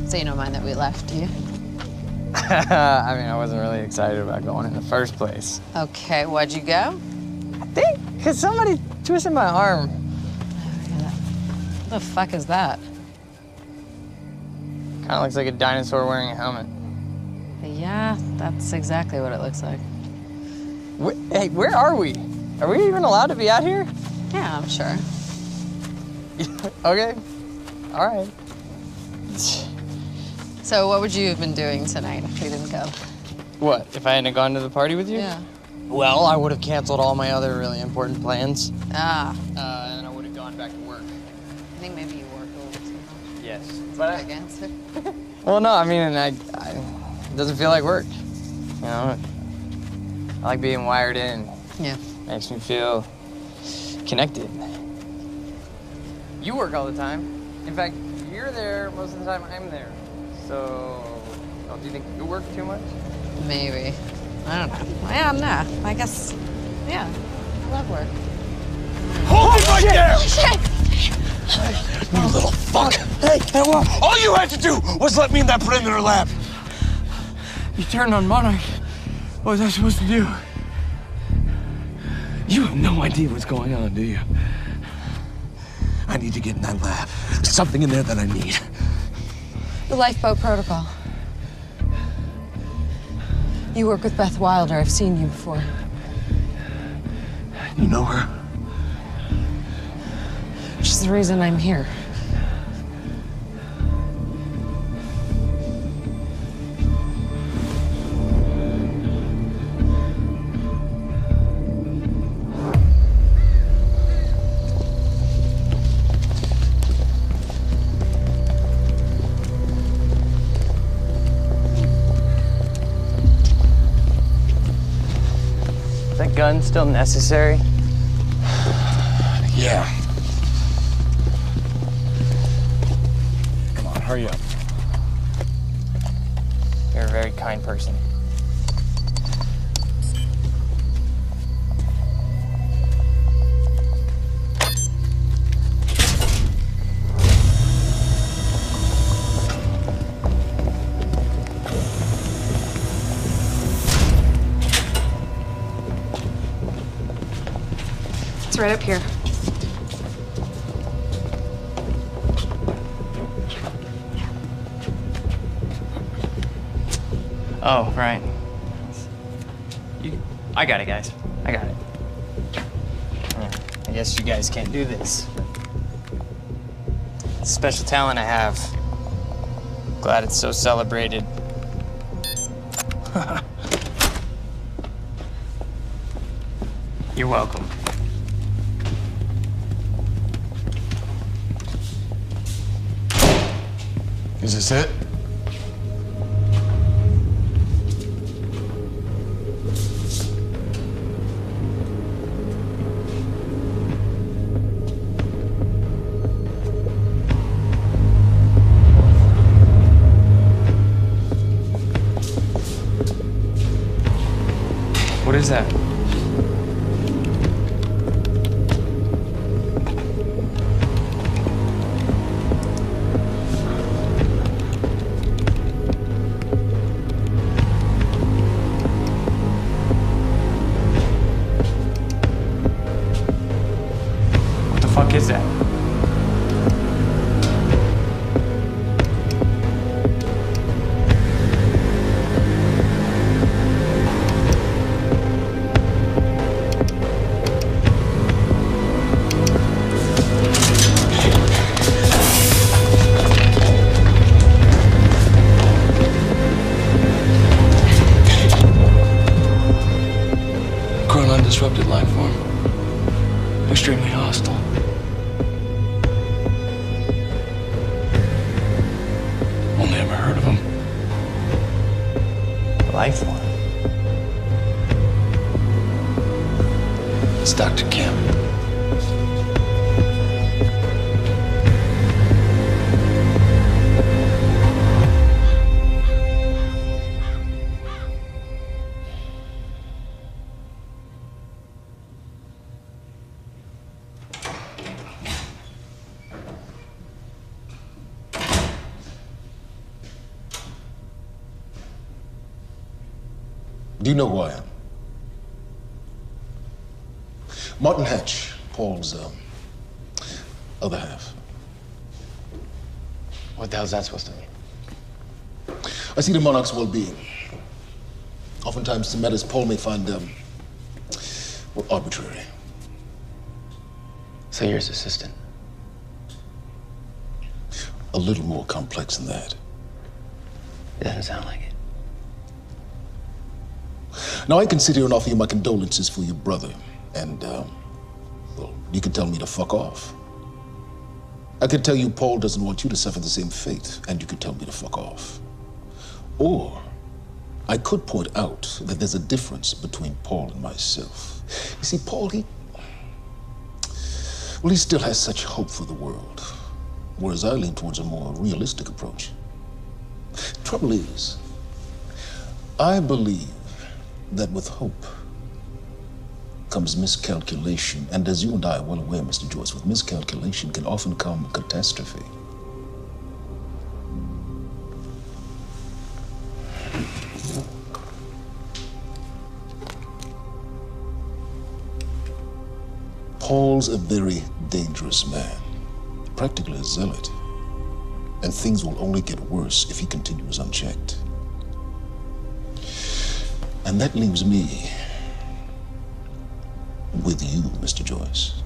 So you don't mind that we left, do you? I mean, I wasn't really excited about going in the first place. Okay, why'd you go? I think because somebody twisted my arm. What the fuck is that? Kind of looks like a dinosaur wearing a helmet. Yeah, that's exactly what it looks like. Hey, where are we? Are we even allowed to be out here? Yeah, I'm sure. Okay. All right. So what would you have been doing tonight if we didn't go? What, if I hadn't gone to the party with you? Yeah. Well, I would have canceled all my other really important plans. Ah. And I would have gone back to work. I think maybe you work a little too much. Yes. But against it. Well, no, I mean, it doesn't feel like work. You know, I like being wired in. Yeah. Makes me feel connected. You work all the time. In fact, you're there most of the time I'm there. So, don't you think you work too much? Maybe. I don't know. Yeah, no. I guess, yeah. I love work. Hold it right there! Shit! You little fuck! Hey, all you had to do was let me in that perimeter lab. You turned on Monarch. What was I supposed to do? You have no idea what's going on, do you? I need to get in that lab. There's something in there that I need. The Lifeboat Protocol. You work with Beth Wilder. I've seen you before. You know her? Which is the reason I'm here. Is that gun still necessary? Yeah. Come on, hurry up. You're a very kind person. It's right up here. Oh, right. I got it, guys. I got it. I guess you guys can't do this. It's a special talent I have. Glad it's so celebrated. You're welcome. Is this it? What is that? What the fuck is that? Disrupted life form. Extremely hostile. Only ever heard of him. Life form? It's Dr. Kim. Do you know who I am? Martin Hatch, Paul's other half. What the hell's that supposed to mean? I see the Monarch's well-being. Oftentimes, the matters Paul may find, well, arbitrary. So you're his assistant? A little more complex than that. It doesn't sound like it. Now, I can sit here and offer you my condolences for your brother, and, well, you can tell me to fuck off. I could tell you Paul doesn't want you to suffer the same fate, and you could tell me to fuck off. Or I could point out that there's a difference between Paul and myself. You see, Paul, he still has such hope for the world, whereas I lean towards a more realistic approach. Trouble is, I believe that with hope comes miscalculation, and as you and I are well aware, Mr. Joyce, with miscalculation can often come catastrophe. Paul's a very dangerous man, practically a zealot. And things will only get worse if he continues unchecked. And that leaves me with you, Mr. Joyce.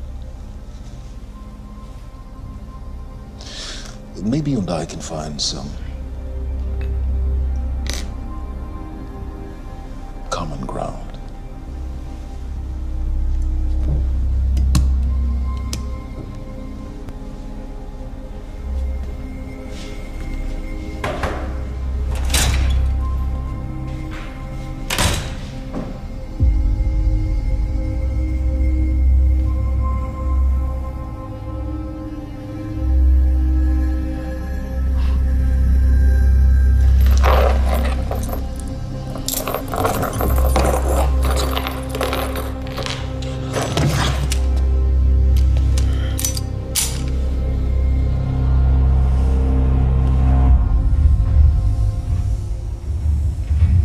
Maybe you and I can find some common ground.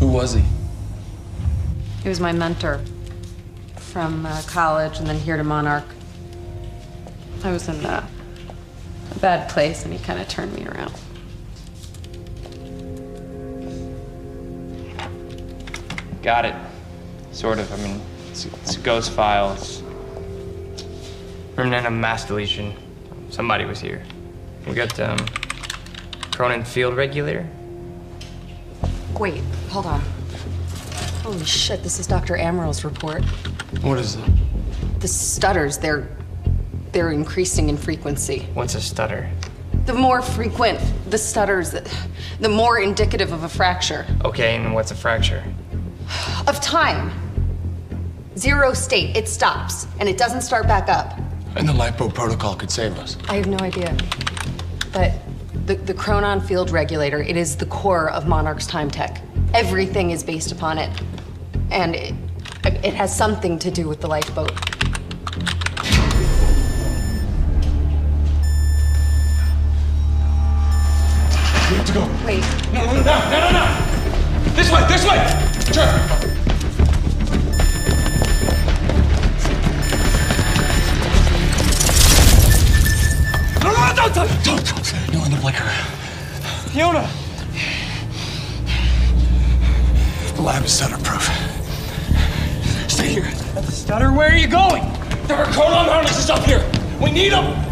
Was he? He was my mentor from college and then here to Monarch. I was in a bad place and he kind of turned me around. Got it. Sort of. I mean, it's a ghost file. It's remnant of mass deletion. Somebody was here. We got Cronin Field Regulator. Wait, hold on. Holy shit, this is Dr. Amaril's report. What is it? The stutters, they're increasing in frequency. What's a stutter? The more frequent the stutters, the more indicative of a fracture. Okay, and what's a fracture? Of time. Zero state, it stops, and it doesn't start back up. And the Lifeboat protocol could save us. I have no idea. But the Cronin Field Regulator, it is the core of Monarch's time tech. Everything is based upon it. And it has something to do with the lifeboat. We have to go. Wait. No. This way. Sure. Don't. No in the blicker. Fiona! The lab is stutter-proof. Stay here. Stutter, where are you going? There are Cronin harnesses up here. We need them.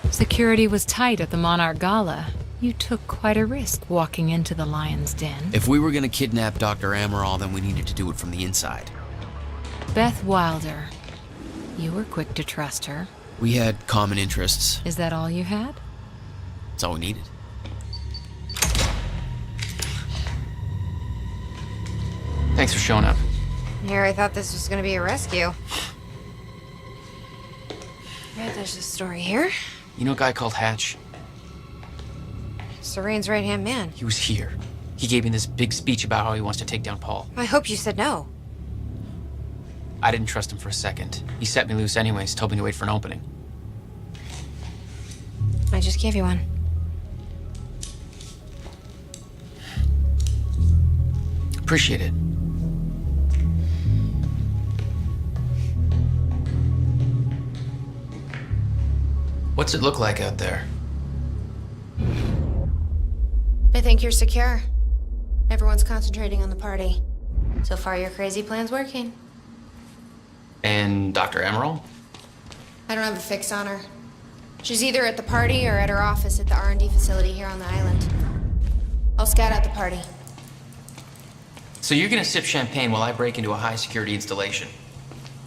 Security was tight at the Monarch Gala. You took quite a risk walking into the Lion's Den. If we were gonna kidnap Dr. Amaral, then we needed to do it from the inside. Beth Wilder. You were quick to trust her. We had common interests. Is that all you had? That's all we needed. Thanks for showing up. Here, I thought this was gonna be a rescue. Yeah, there's a story here. You know a guy called Hatch? Serene's right-hand man. He was here. He gave me this big speech about how he wants to take down Paul. I hope you said no. I didn't trust him for a second. He set me loose anyways, told me to wait for an opening. I just gave you one. Appreciate it. What's it look like out there? I think you're secure. Everyone's concentrating on the party. So far, your crazy plan's working. And Dr. Amaral? I don't have a fix on her. She's either at the party or at her office at the R&D facility here on the island. I'll scout out the party. So you're gonna sip champagne while I break into a high-security installation.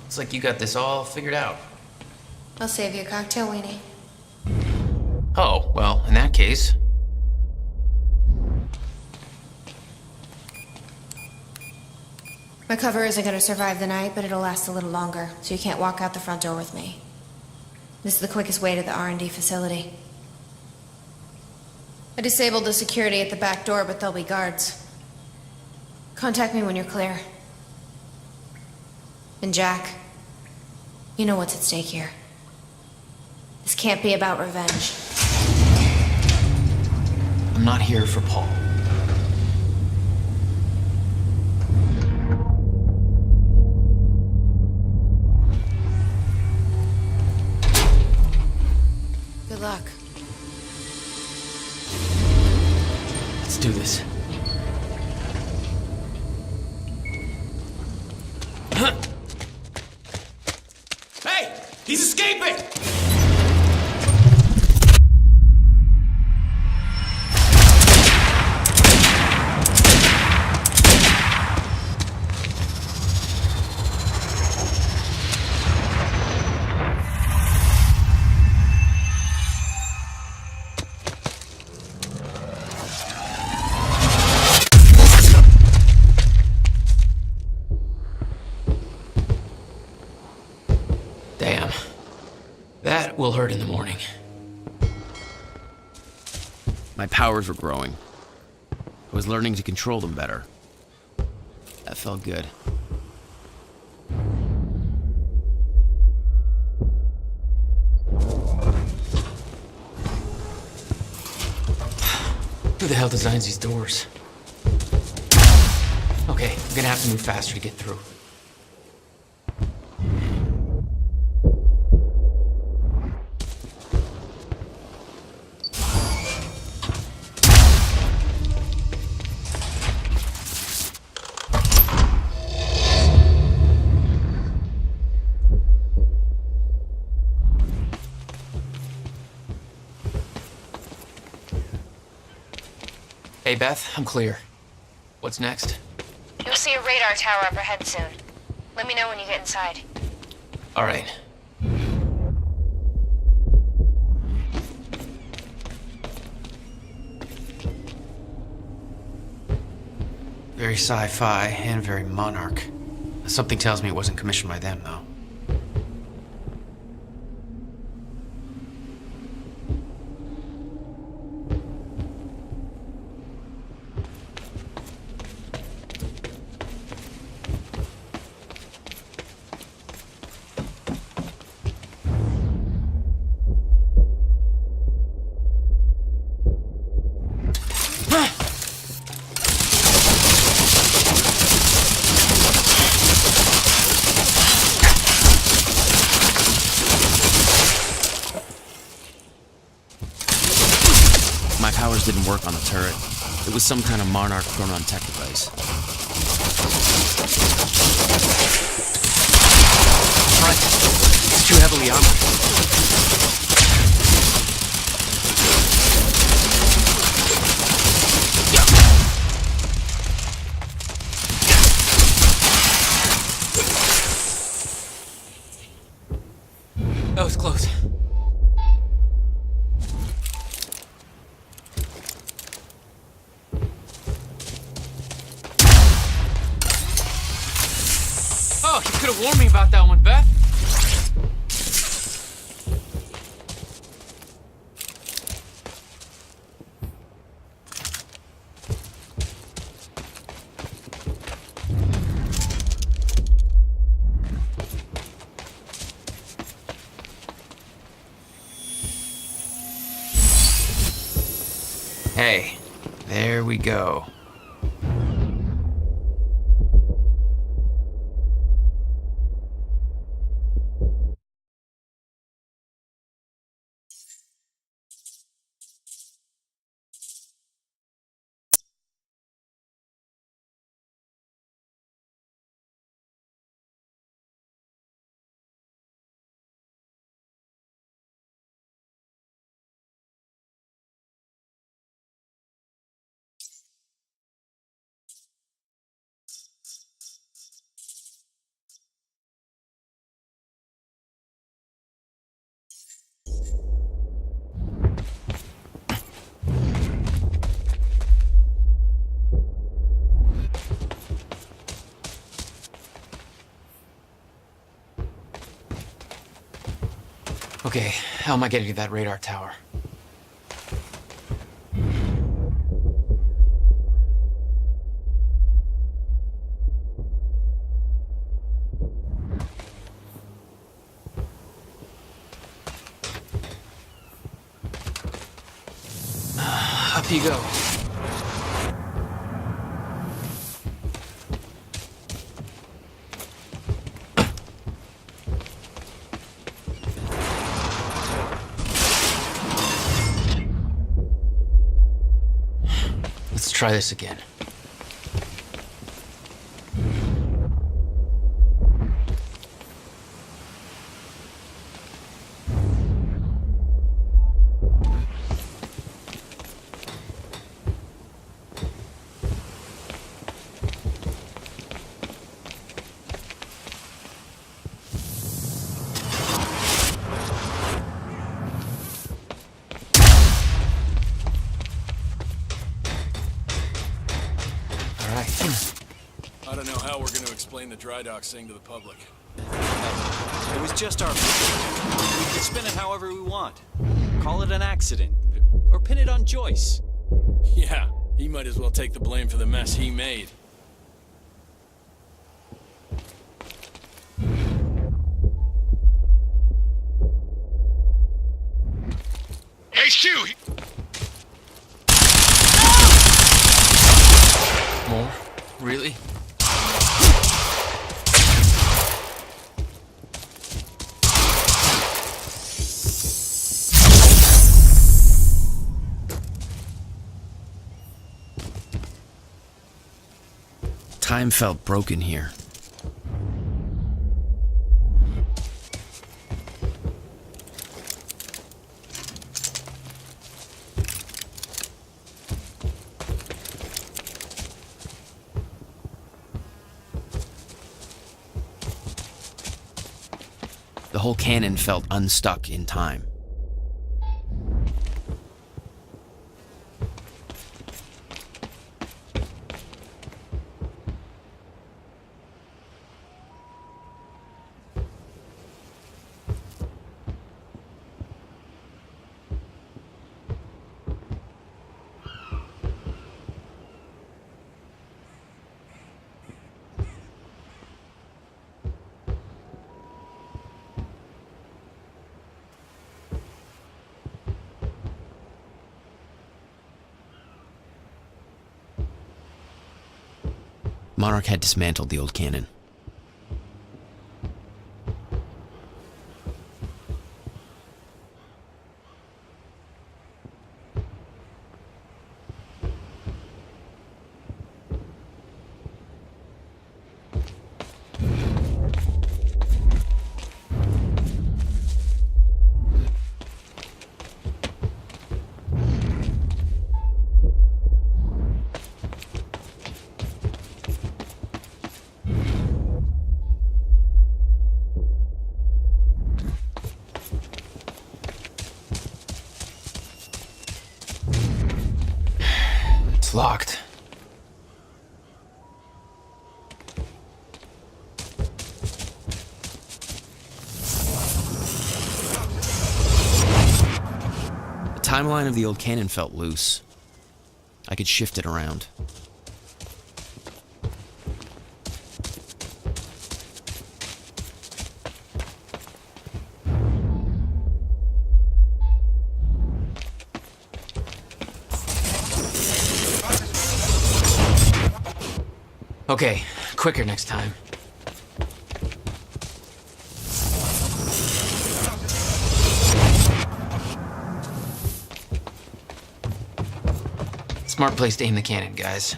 It's like you got this all figured out. I'll save you a cocktail, Weenie. Oh, well, in that case... My cover isn't gonna survive the night, but it'll last a little longer, so you can't walk out the front door with me. This is the quickest way to the R&D facility. I disabled the security at the back door, but there'll be guards. Contact me when you're clear. And Jack, you know what's at stake here. This can't be about revenge. I'm not here for Paul. Good luck. Let's do this. Hey! He's escaping! Damn. That will hurt in the morning. My powers were growing. I was learning to control them better. That felt good. Who the hell designs these doors? Okay, I'm gonna have to move faster to get through. Hey, Beth, I'm clear. What's next? You'll see a radar tower up ahead soon. Let me know when you get inside. All right. Very sci-fi and very Monarch. Something tells me it wasn't commissioned by them, though. My powers didn't work on the turret. It was some kind of Monarch Chronon tech device. Front. It's too heavily armored. Thanks. Oh, you could have warned me about that one, Beth. Hey, there we go. Okay, how am I getting to that radar tower? Up you go. Let's try this again. I don't know how we're going to explain the dry dock thing to the public. It was just our fault. We can spin it however we want. Call it an accident. Or pin it on Joyce. Yeah, he might as well take the blame for the mess he made. Hey, Stu! More? Really? Time felt broken here. The whole cannon felt unstuck in time. Monarch had dismantled the old cannon. It's locked. The timeline of the old cannon felt loose. I could shift it around. Okay, quicker next time. Smart place to aim the cannon, guys.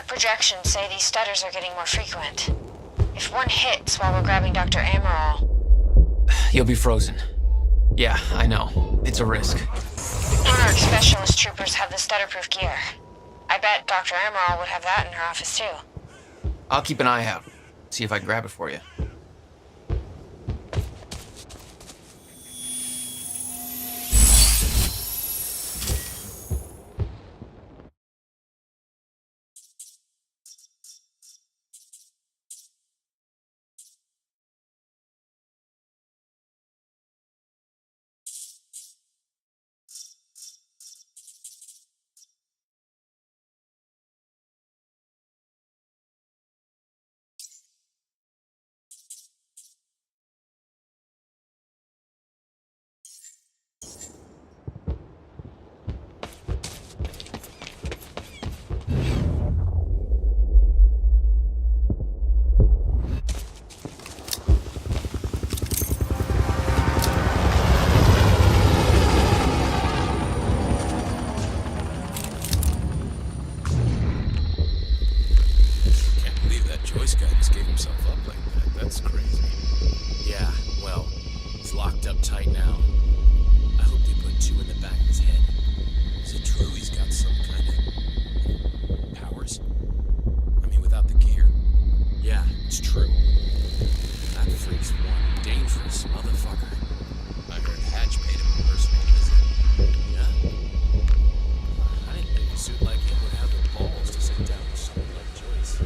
Projections say these stutters are getting more frequent. If one hits while we're grabbing Dr. Amaral... You'll be frozen. Yeah, I know. It's a risk. Monarch specialist troopers have the stutter-proof gear. I bet Dr. Amaral would have that in her office, too. I'll keep an eye out. See if I can grab it for you. Joyce guy just gave himself up like that. That's crazy. Yeah, well, he's locked up tight now. I hope they put 2 in the back of his head. Is it true he's got some kind of powers? I mean, without the gear. Yeah, it's true. That freak's one dangerous motherfucker. I heard Hatch paid him a personal visit. Yeah? I didn't think a suit like him would have the balls to sit down with someone like Joyce.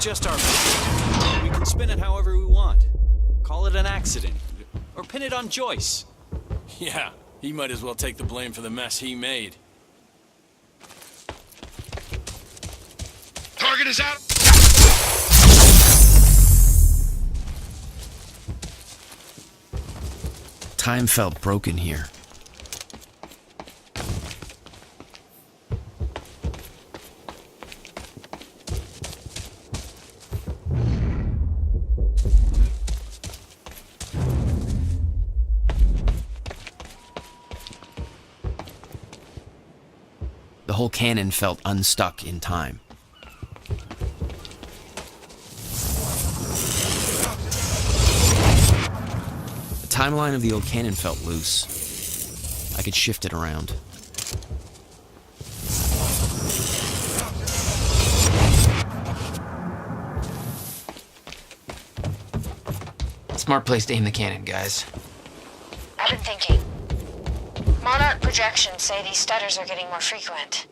just our fault. We can spin it however we want. Call it an accident. Or pin it on Joyce. Yeah, he might as well take the blame for the mess he made. Target is out! Time felt broken here. The whole cannon felt unstuck in time. The timeline of the old cannon felt loose. I could shift it around. Smart place to aim the cannon, guys. I've been thinking. Monarch projections say these stutters are getting more frequent.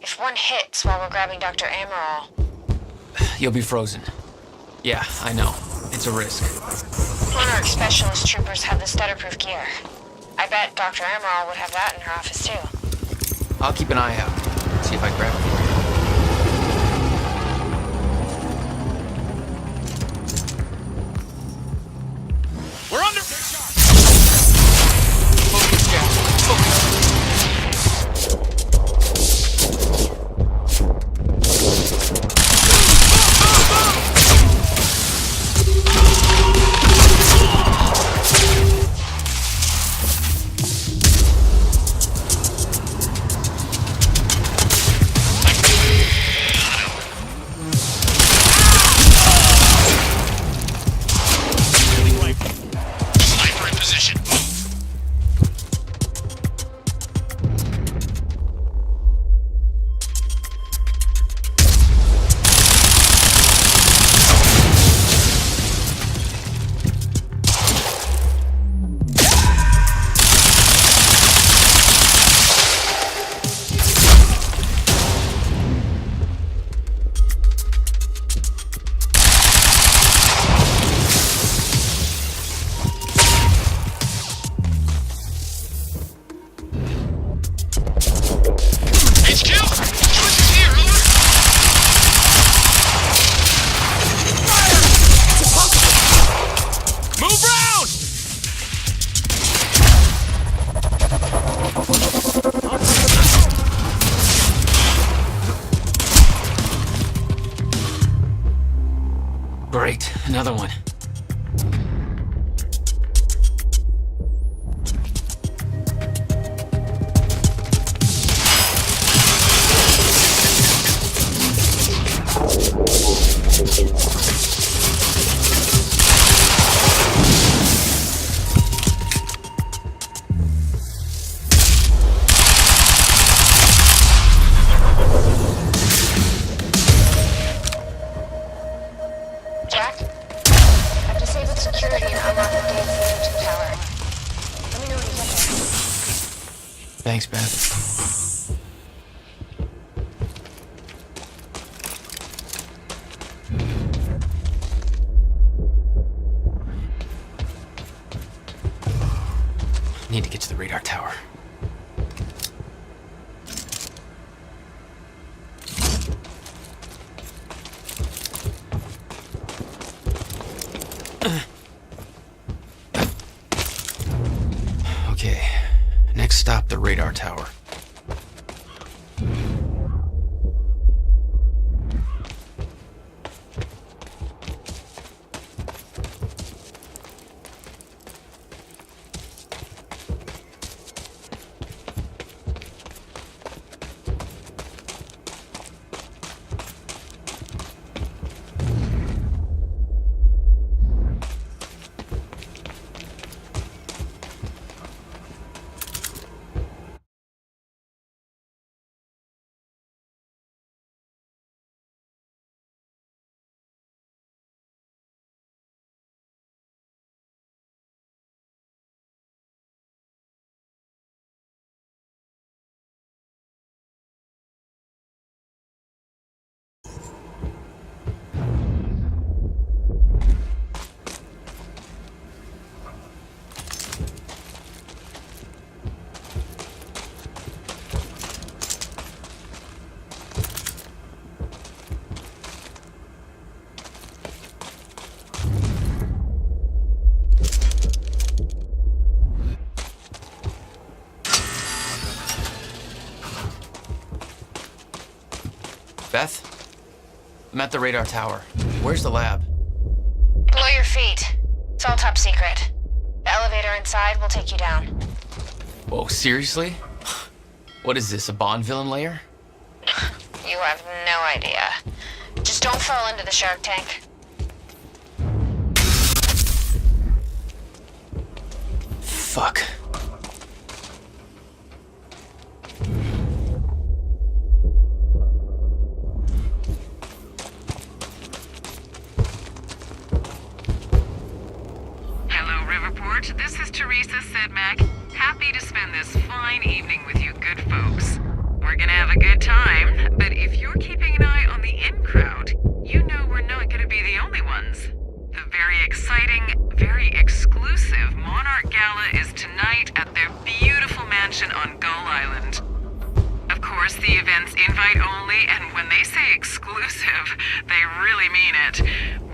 If one hits while we're grabbing Dr. Amaral... You'll be frozen. Yeah, I know. It's a risk. Monarch specialist troopers have the stutter-proof gear. I bet Dr. Amaral would have that in her office, too. I'll keep an eye out. See if I grab it. We're under... Focus, Jack. Focus. Sniper in position. HQ! Joyce is here, over! It's impossible! Move round! Great. Another one. Jack? I've disabled security and unlocked the data for the tower. Let me know when you get there. Thanks, Beth. Need to get to the radar tower. Okay, next stop, the radar tower. Beth? I'm at the radar tower. Where's the lab? Below your feet. It's all top secret. The elevator inside will take you down. Whoa, seriously? What is this, a Bond villain lair? You have no idea. Just don't fall into the shark tank. Fuck. Hello, Riverport. This is Teresa Sedmak. Happy to spend this fine evening with you good folks. We're gonna have a good time, but if you're keeping an eye on the in crowd, you know we're not gonna be the only ones. The very exciting, very exclusive Monarch Gala is tonight at their beautiful mansion on Gull Island. Of course, the event's invite only, and when they say exclusive, they really mean it.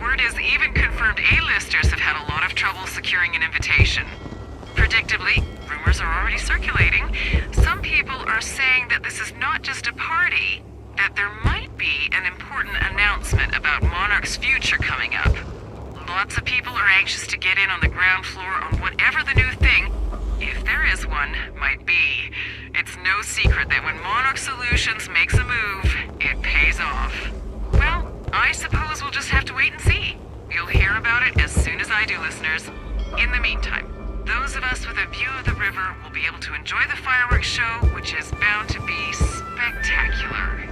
Word is even confirmed A-listers have had a lot of trouble securing an invitation. Predictably, rumors are already circulating. Some people are saying that this is not just a party, that there might be an important announcement about Monarch's future coming up. Lots of people are anxious to get in on the ground floor on whatever the new thing, if there is one, might be. It's no secret that when Monarch Solutions makes a move, it pays off. Well, I suppose we'll just have to wait and see. You'll hear about it as soon as I do, listeners. In the meantime, those of us with a view of the river will be able to enjoy the fireworks show, which is bound to be spectacular.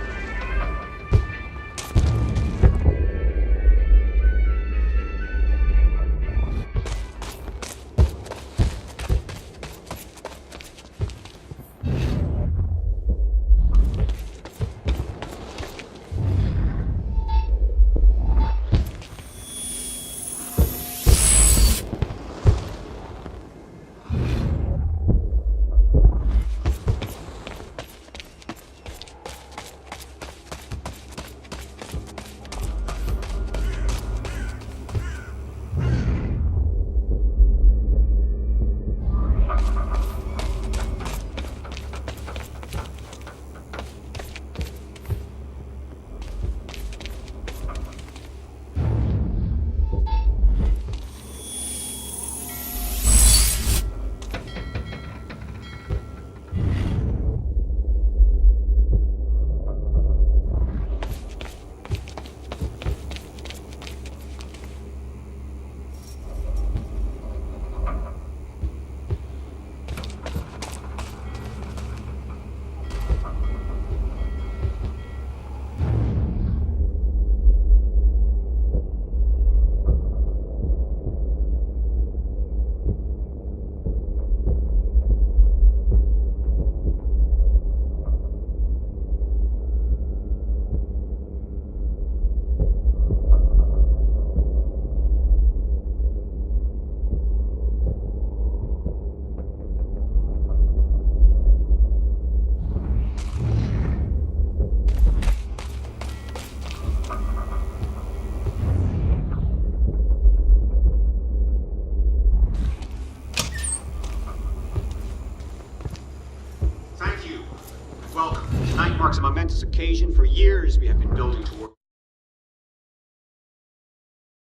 Welcome. Tonight marks a momentous occasion. For years, we have been building toward...